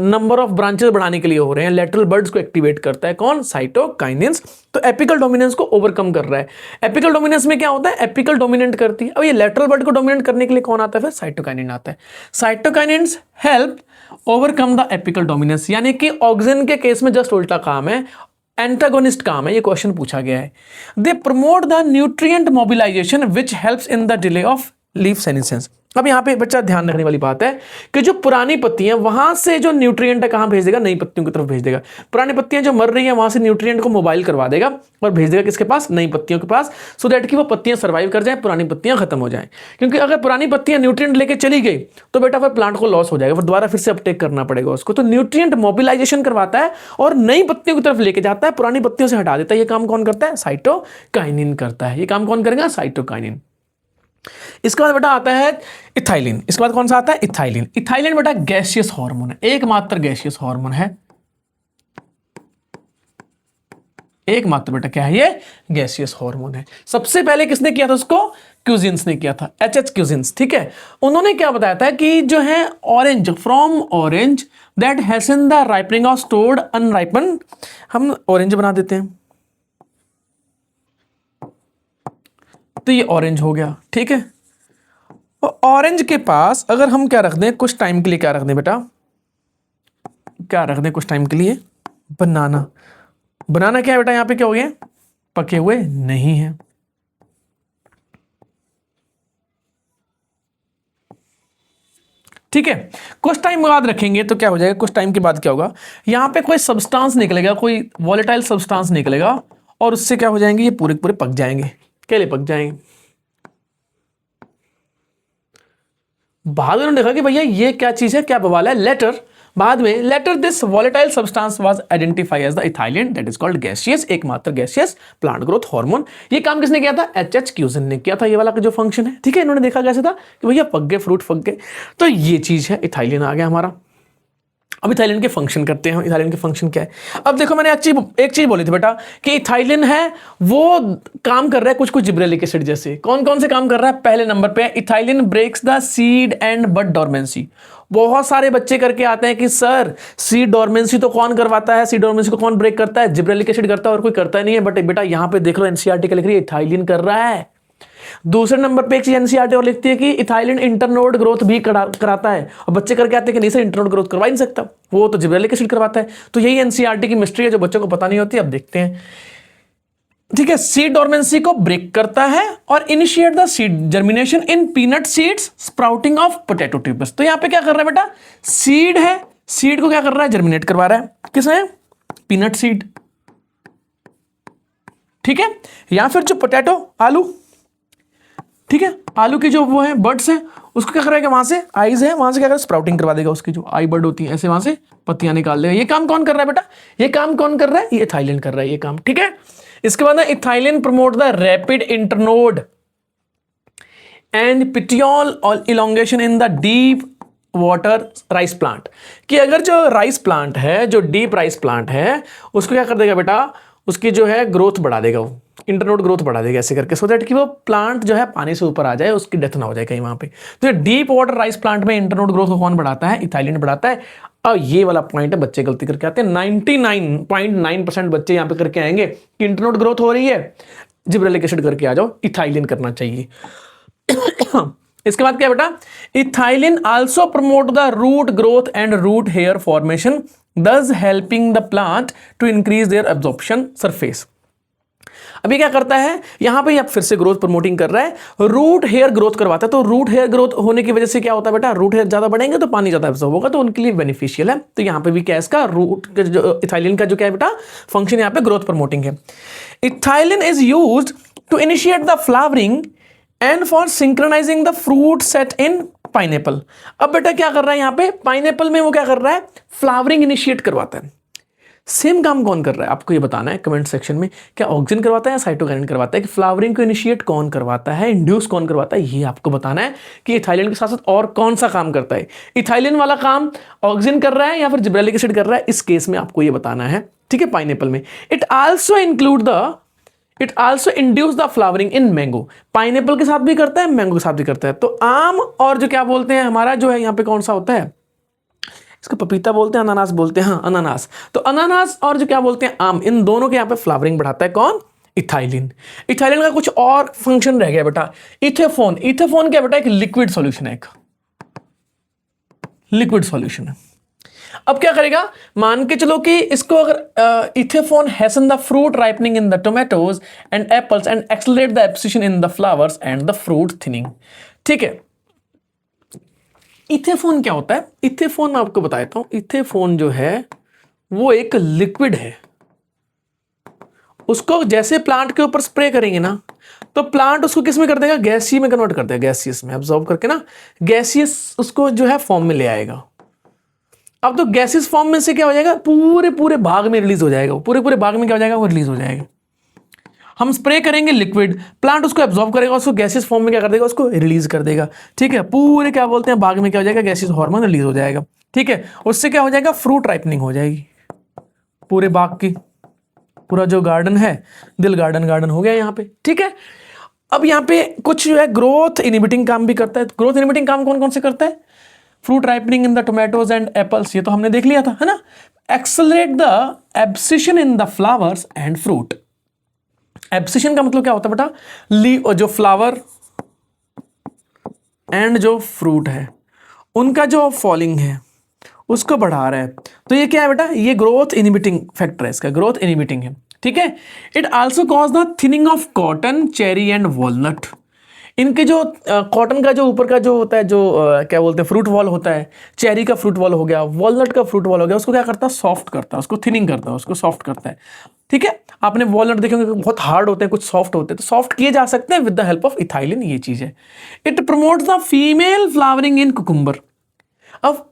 नंबर ऑफ ब्रांचेस बढ़ाने के लिए हो रहे हैं। लेटरल बर्ड्स को एक्टिवेट करता है कौन, साइटोकाइनेंस। तो एपिकल डोमिनेंस को ओवरकम कर रहा है। एपिकल डोमिनेंस में क्या होता है, एपिकल डोमिनेंट करती है। अब ये लेटरल बर्ड को डोमिनेट करने के लिए कौन आता है, फिर साइटोकाइनिन आता है। Cytokinins help overcome the apical dominance, यानी कि ऑक्सिन के केस में जस्ट उल्टा काम है, एंटागोनिस्ट काम है। ये क्वेश्चन पूछा गया है। They promote the nutrient mobilisation which helps in the delay of leaf senescence. अब यहां पे बच्चा ध्यान रखने वाली बात है कि जो पुरानी पत्तियां, वहां से जो न्यूट्रिएंट है कहां भेज देगा, नई पत्तियों की तरफ भेज देगा। पुरानी पत्तियां जो मर रही हैं वहां से न्यूट्रिएंट को मोबाइल करवा देगा और भेज देगा किसके पास, नई पत्तियों के पास, सो दैट कि वो पत्तियां सर्वाइव कर जाए, पुरानी पत्तियां खत्म हो जाएं। क्योंकि अगर पुरानी पत्तियां न्यूट्रिएंट लेके चली गई तो बेटा फिर प्लांट को लॉस हो जाएगा, फिर दोबारा फिर से अपटेक करना पड़ेगा उसको। तो न्यूट्रिएंट मोबिलाइजेशन करवाता है और नई पत्तियों की तरफ लेके जाता है, पुरानी पत्तियों से हटा देता है। ये काम कौन करता है, साइटोकाइनिन करता है। ये काम कौन करेगा, साइटोकाइनिन। इसके बाद बेटा आता है इथाइलिन। इसके बाद कौन सा आता है, इथाइलिन। इथाइलिन बेटा गैसियस हार्मोन है, एकमात्र गैसियस हार्मोन है। एकमात्र बेटा क्या है, ये गैसियस हार्मोन है। सबसे पहले किसने किया था उसको, क्यूजिन्स ने किया था, एच क्यूजिन्स। ठीक है, उन्होंने क्या बताया था कि जो है orange, from orange that हैजन the ripening of stored अनराइपन, हम ऑरेंज बना देते हैं तो ये ऑरेंज हो गया। ठीक है, और ऑरेंज के पास अगर हम क्या रख दें कुछ टाइम के लिए, क्या रख दें बेटा, क्या रख दें कुछ टाइम के लिए, बनाना। बनाना क्या है बेटा, यहां पे क्या हो गए, पके हुए नहीं है। ठीक है, कुछ टाइम बाद रखेंगे तो क्या हो जाएगा, कुछ टाइम के बाद क्या होगा, यहां पे कोई सब्सटेंस निकलेगा, कोई वॉलेटाइल सब्सटेंस निकलेगा और उससे क्या हो जाएंगे, ये पूरे पूरे पक जाएंगे। केले पक जाएंगे। बाद में उन्होंने देखा कि भैया ये क्या चीज है, क्या बवाल है, लेटर। बाद में later this volatile substance was identified as the ethylene that is called gaseous, एकमात्र गैसियस प्लांट ग्रोथ हार्मोन। ये काम किसने किया था, एच क्यूजिन ने किया था। ये वाला का जो फंक्शन है, ठीक है, इन्होंने देखा कैसे था कि भैया पक गए, फ्रूट पक गए, तो ये चीज है, इथाइलिन आ गया हमारा। अब इथाइलिन के फंक्शन करते हैं। इथाइलिन के फंक्शन क्या है, अब देखो मैंने एक चीज बोली थी बेटा कि इथाइलिन है वो काम कर रहा है कुछ कुछ जिब्रेलिक एसिड जैसे। कौन कौन से काम कर रहा है, पहले नंबर पे ethylene breaks the seed and bud dormancy. बहुत सारे बच्चे करके आते हैं कि सर सीड डोरमेंसी तो कौन करवाता है, सीड डोरमेंसी को कौन ब्रेक करता है, जिब्रेलिक एसिड करता है और कोई करता नहीं है। बट बेटा यहां पे देख लो एनसीईआरटी क्या लिख रही है, इथाइलिन कर रहा है। दूसरे नंबर पे एक चीज एनसीईआरटी और लिखती है कि इथाइलिन इंटरनोड ग्रोथ भी कराता है, और बच्चे करके आते हैं कि नहीं सर इंटरनोड ग्रोथ करवा ही नहीं सकता, वो तो जिब्रेलिक एसिड करवाता है। तो यही एनसीईआरटी की मिस्ट्री है जो बच्चों को पता नहीं होती। अब देखते हैं, ठीक है। सीड डोरमेंसी को ब्रेक करता है और initiate the seed germination in peanut seeds sprouting of potato tubers. तो यहां पे क्या कर रहा है बेटा, सीड है, सीड को क्या कर रहा है, जर्मिनेट करवा रहा है, किसमें, पीनट सीड, ठीक है। या फिर जो पोटैटो आलू, ठीक है, आलू की जो वो है बर्ड्स है, उसको क्या करेगा, वहां से आईज है, वहां से क्या करेगा, स्प्राउटिंग करवा देगा, उसकी जो आई बर्ड होती है ऐसे वहां से पत्तियां निकाल देगा। ये काम कौन कर रहा है बेटा, ये काम कौन कर रहा है, ये इथाइलिन कर रहा है ये काम, ठीक है। इसके बाद ना ethylene promote the rapid internode and petiole elongation in the deep water rice plant. कि अगर जो राइस प्लांट है, जो डीप राइस प्लांट है, उसको क्या कर देगा बेटा, उसकी जो है ग्रोथ बढ़ा देगा, वो इंटरनोड ग्रोथ बढ़ा देगा ऐसे करके, सो दैट कि वो प्लांट जो है पानी से ऊपर आ जाए, उसकी डेथ ना हो जाए कहीं वहां पे। तो डीप वाटर राइस प्लांट में इंटरनोड ग्रोथ कौन बढ़ाता है, इथाइलिन बढ़ाता है। और ये वाला पॉइंट है, बच्चे गलती करके आते हैं, 99.9% बच्चे यहां पे करके आएंगे कि इंटरनोड ग्रोथ हो रही है, जिब्रेलिक एसिड करके आ जाओ, इथाइलिन करना चाहिए। इसके बाद क्या बेटा, ethylene also promote the root growth and root hair formation, thus helping the plant to increase their absorption surface। अभी क्या करता है, यहां पे आप फिर से ग्रोथ प्रमोटिंग कर रहा है, रूट हेयर ग्रोथ करवाता है। तो रूट हेयर ग्रोथ होने की वजह से क्या होता है बेटा, रूट हेयर ज्यादा बढ़ेंगे तो पानी ज्यादा एब्जॉर्ब होगा, तो उनके लिए बेनिफिशियल है। तो यहां पे भी क्या है, इसका रूट जो इथाइलिन का जो क्या है बेटा फंक्शन, यहां पे ग्रोथ प्रमोटिंग है। Ethylene is used to initiate the flowering and for synchronising the fruit set in pineapple. अब बेटा क्या कर रहा है यहां पे, पाइनएप्पल में वो क्या कर रहा है, फ्लावरिंग इनिशिएट करवाता है। सेम काम कौन कर रहा है आपको ये बताना है कमेंट सेक्शन में, क्या ऑक्सिन करवाता है या साइटोकाइनिन करवाता है, कि फ्लावरिंग को इनिशिएट कौन करवाता है, इंड्यूस कौन करवाता है, ये आपको बताना है कि इथाइलिन के साथ साथ और कौन सा काम करता है। इथाइलिन वाला काम ऑक्सिन कर रहा है या फिर जिब्रेलिक एसिड कर रहा है, इस केस में आपको ये बताना है, ठीक है। पाइनएप्पल में it also induce the flowering in mango, pineapple के साथ भी करता है, मैंगो के साथ भी करता है। तो आम और जो क्या बोलते हैं हमारा जो है यहाँ पे कौन सा होता है, इसको पपीता बोलते हैं, अनानास बोलते हैं, हाँ अनानास। तो अनानास और जो क्या बोलते हैं आम, इन दोनों के यहाँ पे फ्लावरिंग बढ़ाता है कौन, इथाइलिन। इथाइलिन का कुछ और फंक्शन रह गया बेटा, इथेफोन। इथेफोन क्या बेटा, एक लिक्विड सॉल्यूशन है, एक लिक्विड सॉल्यूशन है। अब क्या करेगा, मान के चलो कि इसको अगर ethephon Hesson the fruit ripening in the tomatoes and apples and accelerate the abscission in the flowers and the fruit thinning, ठीक है। इथेफोन क्या होता है, इथेफोन मैं आपको बताता हूं। इथेफोन जो है वो एक लिक्विड है, उसको जैसे प्लांट के ऊपर स्प्रे करेंगे ना, तो प्लांट उसको किस में कर देगा, गैसीय में कन्वर्ट कर देगा, गैसियस में एब्जॉर्ब करके ना, गैसियस उसको जो है फॉर्म में ले आएगा। अब तो गैसियस फॉर्म में से क्या हो जाएगा, पूरे भाग में रिलीज हो जाएगा, पूरे भाग में क्या हो जाएगा, वो रिलीज हो जाएगा। हम स्प्रे करेंगे लिक्विड, प्लांट उसको एब्जॉर्ब करेगा, उसको गैसियस फॉर्म में क्या कर देगा, उसको रिलीज कर देगा, ठीक है। पूरे क्या बोलते हैं भाग में क्या हो जाएगा, गैसियस हार्मोन रिलीज हो जाएगा, ठीक है। उससे क्या हो जाएगा, फ्रूट राइपनिंग हो जाएगी पूरे बाग की, पूरा जो गार्डन है दिल गार्डन हो गया यहाँ पे, ठीक है। अब यहाँ पे कुछ जो है ग्रोथ इनिबिटिंग काम भी करता है। ग्रोथ इनिबिटिंग काम कौन कौन से करता है, fruit ripening in the tomatoes and apples, ये तो हमने देख लिया था, है ना। Accelerate the abscission in the flowers and fruit. Abscission का मतलब क्या होता है बेटा, जो फ्लावर एंड जो फ्रूट है उनका जो फॉलिंग है उसको बढ़ा रहा है। तो ये क्या है बेटा, ये ग्रोथ इनिबिटिंग फैक्टर है, इसका ग्रोथ इनिबिटिंग है, ठीक है। It also cause the thinning of cotton, cherry and walnut. इनके जो कॉटन का जो ऊपर का जो होता है, जो क्या बोलते हैं फ्रूट वॉल होता है, चेरी का फ्रूट वॉल हो गया, वॉलनट का फ्रूट वॉल हो गया, उसको क्या करता है, सॉफ्ट करता है, उसको थिनिंग करता है, उसको सॉफ्ट करता है, ठीक है। आपने वॉलनट देखे होंगे बहुत हार्ड होते हैं, कुछ सॉफ्ट होते हैं, तो सॉफ्ट किए जा सकते हैं with the help of ethylene, ये चीज है। It promotes the female flowering in cucumber. अब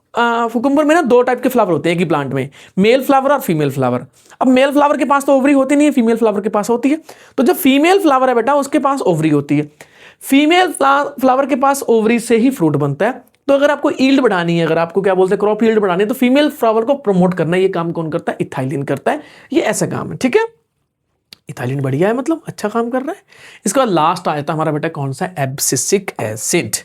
कुकुम्बर में ना दो टाइप के फ्लावर होते हैं एक ही प्लांट में, मेल फ्लावर और फीमेल फ्लावर। अब मेल फ्लावर के पास तो ओवरी होती नहीं है, फीमेल फ्लावर के पास होती है। तो जब फीमेल फ्लावर है बेटा उसके पास ओवरी होती है, फीमेल फ्लावर के पास ओवरी से ही फ्रूट बनता है। तो अगर आपको ईल्ड बढ़ानी है, अगर आपको क्या बोलते हैं क्रॉप ईल्ड बढ़ानी है, तो फीमेल फ्लावर को प्रमोट करना है, ये काम कौन करता है, इथाइलिन करता है, ये ऐसा काम है, ठीक है। इथाइलिन बढ़िया है, मतलब अच्छा काम कर रहा है। इसके बाद लास्ट आया था हमारा बेटा कौन सा, एब्सिसिक एसिड।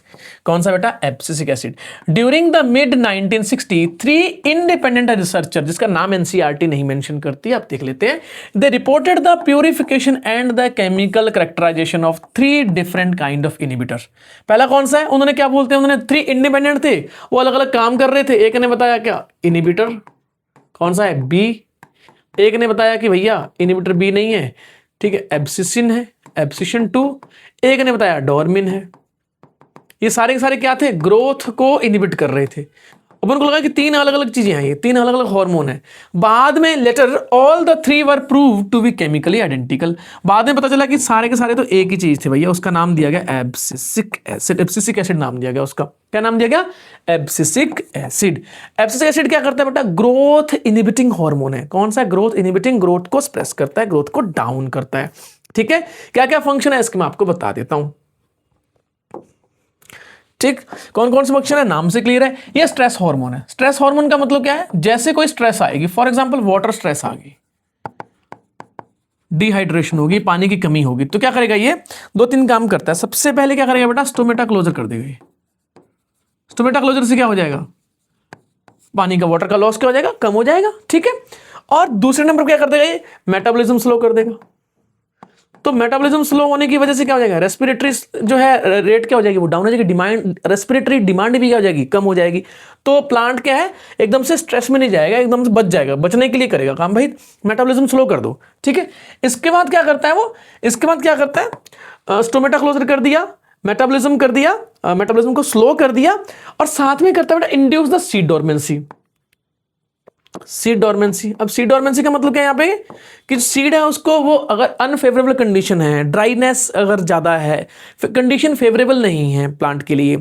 कौन सा बेटा, abscisic acid. During the mid 1960 3 independent researcher, जिसका नाम एनसीईआरटी नहीं मेंशन करती, आप देख लेते हैं, they reported the purification and the chemical characterisation of 3 different kind of inhibitors. पहला कौन सा है, उन्होंने क्या बोलते हैं, उन्होंने 3 इंडिपेंडेंट थे, वो अलग अलग काम कर रहे थे। एक ने बताया क्या, इनहिबिटर कौन सा है, बी। एक ने बताया कि भैया इनहिबिटर बी नहीं है, ठीक है, एब्सिसिन है, एब्सिशन 2। एक ने बताया डोरमिन है। ये सारे के सारे क्या थे, ग्रोथ को इनहिबिट कर रहे थे। अब उनको लगा कि 3 अलग अलग चीजें हैं, ये 3 अलग अलग हार्मोन है। बाद में later all the 3 were proved to be chemically identical. बाद में पता चला कि सारे के सारे तो एक ही चीज थे भैया, उसका नाम दिया गया एब्सिसिक एसिड। एब्सिसिक एसिड नाम दिया गया उसका, क्या नाम दिया गया, एब्सिसिक एसिड। एब्सिसिक एसिड क्या करता है बेटा, ग्रोथ इनहिबिटिंग हार्मोन है। कौन सा, ग्रोथ इनहिबिटिंग, ग्रोथ को सप्रेस करता है, ग्रोथ को डाउन करता है। ठीक है, क्या क्या फंक्शन है इसके मैं आपको बता देता हूं। ठीक, कौन कौन से फंक्शन है, नाम से क्लियर है। ये स्ट्रेस हार्मोन है। स्ट्रेस हार्मोन का मतलब क्या है, जैसे कोई स्ट्रेस आएगी, फॉर एग्जांपल वाटर स्ट्रेस आ गई, डिहाइड्रेशन होगी, पानी की कमी होगी, तो क्या करेगा, ये 2-3 काम करता है। सबसे पहले क्या करेगा बेटा, स्टोमेटा क्लोजर कर देगा। स्टोमेटा क्लोजर से क्या हो जाएगा, पानी का, वाटर का लॉस क्या हो जाएगा, कम हो जाएगा। ठीक है, और दूसरे नंबर क्या कर देगा, ये मेटाबॉलिज्म स्लो कर देगा। तो मेटाबॉलिज्म स्लो होने की वजह से क्या हो जाएगा, रेस्पिरेटरी जो है रेट क्या हो जाएगी, वो डाउन हो जाएगी, डिमांड, रेस्पिरेटरी डिमांड भी क्या हो जाएगी, कम हो जाएगी। तो प्लांट क्या है, एकदम से स्ट्रेस में नहीं जाएगा, एकदम से बच जाएगा, बचने के लिए करेगा काम, भाई मेटाबॉलिज्म स्लो कर दो। ठीक है, इसके बाद क्या करता है वो, इसके बाद क्या करता है, स्टोमेटा क्लोजर कर दिया, मेटाबॉलिज्म कर दिया, मेटाबॉलिज्म को स्लो कर दिया, और साथ में करता है बेटा induce the seed dormancy. Seed dormancy, अब सीड डोरमेंसी का मतलब क्या है यहाँ पे, कि सीड है उसको, वो अगर अनफेवरेबल कंडीशन है, ड्राइनेस अगर ज्यादा है, कंडीशन फेवरेबल नहीं है प्लांट के लिए,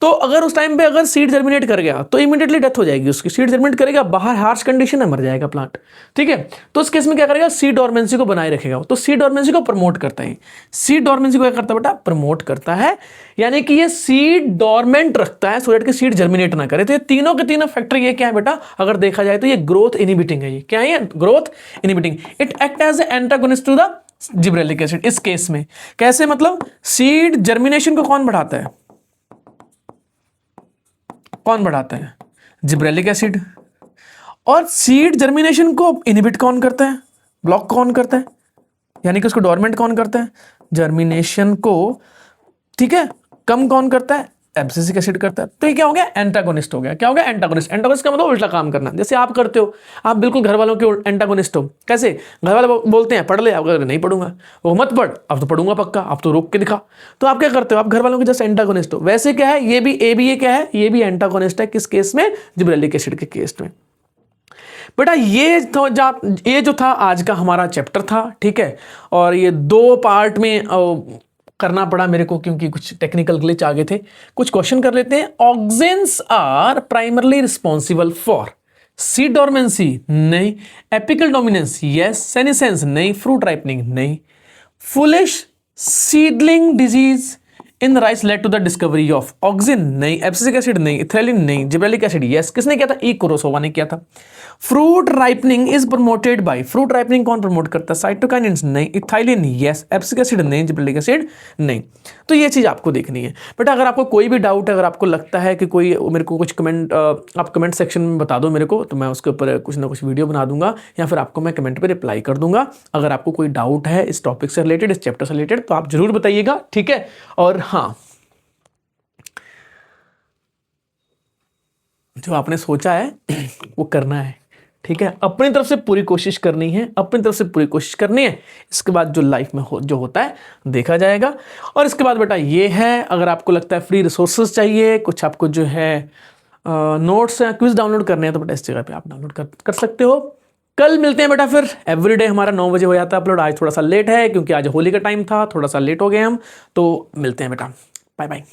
तो अगर उस टाइम पे अगर सीड जर्मिनेट कर गया तो इमीडिएटली डेथ हो जाएगी उसकी। सीड जर्मिनेट करेगा, बाहर हार्श कंडीशन है, मर जाएगा प्लांट। ठीक है, तो उस केस में क्या करेगा, सीड डोरमेंसी को बनाए रखेगा। तो सीड डोरमेंसी को प्रमोट करता है। सीड डोरमेंसी को क्या करता है बेटा, प्रमोट करता है, यानी कि ये सीड डोरमेंट रखता है, सो दैट कि सीड जर्मिनेट ना करे। तो ये तीनों के तीनों फैक्टर ये क्या है बेटा, अगर देखा जाए तो ये ग्रोथ इनहिबिटिंग है। ये क्या है, growth inhibiting. It act as a antagonist to the gibberellic acid. इस केस में कैसे, मतलब सीड जर्मिनेशन को कौन बढ़ाता है, कौन बढ़ाता है, जिब्रेलिक एसिड। और सीड जर्मिनेशन को इनहिबिट कौन करता है, ब्लॉक कौन करता है, यानी कि उसको डोरमेंट कौन करता है, जर्मिनेशन को, ठीक है, कम कौन करता है, एब्सिसिक एसिड करता है। तो ये क्या हो गया, एंटागोनिस्ट हो गया। क्या हो गया, एंटागोनिस्ट। एंटागोनिस्ट का मतलब उल्टा काम करना, जैसे आप करते हो, आप बिल्कुल घर वालों के एंटागोनिस्ट हो। कैसे, घर वाले बोलते हैं पढ़ ले, आप नहीं पढ़ूंगा, वो मत पढ़, अब तो पढ़ूंगा पक्का, आप तो रोक के दिखा। तो आप क्या करते हो, आप घर वालों के जस्ट एंटागोनिस्ट हो। वैसे क्या है, ये भी क्या है, ये भी एंटागोनिस्ट है। किस केस में, जिब्रेलिक एसिड के केस में। बेटा ये जो था आज का हमारा चैप्टर था। ठीक है, और ये 2 पार्ट में करना पड़ा मेरे को, क्योंकि कुछ टेक्निकल ग्लिच आ गए थे। कुछ क्वेश्चन कर लेते हैं। Auxins are primarily responsible for seed dormancy, नहीं। Apical dominance, yes. सेनिसेंस, नहीं। फ्रूट राइपनिंग, नहीं। Foolish seedling disease in rice led to the discovery of auxin, नहीं। एब्सिसिक एसिड, नहीं। इथेलिन, नहीं। Gibberellic acid, yes. किसने किया था, ई कुरोसावा ने किया था। Fruit ripening is promoted by, fruit ripening कौन प्रमोट करता है, साइटोकाइनिन्स, नहीं। Ethylene, yes. एब्सिसिक एसिड, नहीं। जिब्रेलिक एसिड, नहीं। तो ये चीज आपको देखनी है बेटा। अगर आपको कोई भी डाउट है, अगर आपको लगता है कि कोई मेरे को कुछ कमेंट, आप कमेंट सेक्शन में बता दो मेरे को, तो मैं उसके ऊपर कुछ ना कुछ वीडियो बना दूंगा, या फिर आपको मैं कमेंट पे रिप्लाई कर दूंगा। अगर आपको कोई डाउट है इस टॉपिक से रिलेटेड, इस चैप्टर से रिलेटेड, तो आप जरूर बताइएगा। ठीक है, और हाँ, जो आपने सोचा है वो करना है। ठीक है, अपनी तरफ से पूरी कोशिश करनी है, अपनी तरफ से पूरी कोशिश करनी है। इसके बाद जो लाइफ में जो होता है देखा जाएगा। और इसके बाद बेटा ये है, अगर आपको लगता है फ्री रिसोर्सेज चाहिए, कुछ आपको जो है नोट्स या क्विज डाउनलोड करने हैं, तो बेटा इस जगह पे आप डाउनलोड कर सकते हो। कल मिलते हैं बेटा फिर। एवरीडे हमारा 9 बजे हो जाता है अपलोड। आज थोड़ा सा लेट है, क्योंकि आज होली का टाइम था, थोड़ा सा लेट हो गए हम। तो मिलते हैं बेटा, बाय बाय।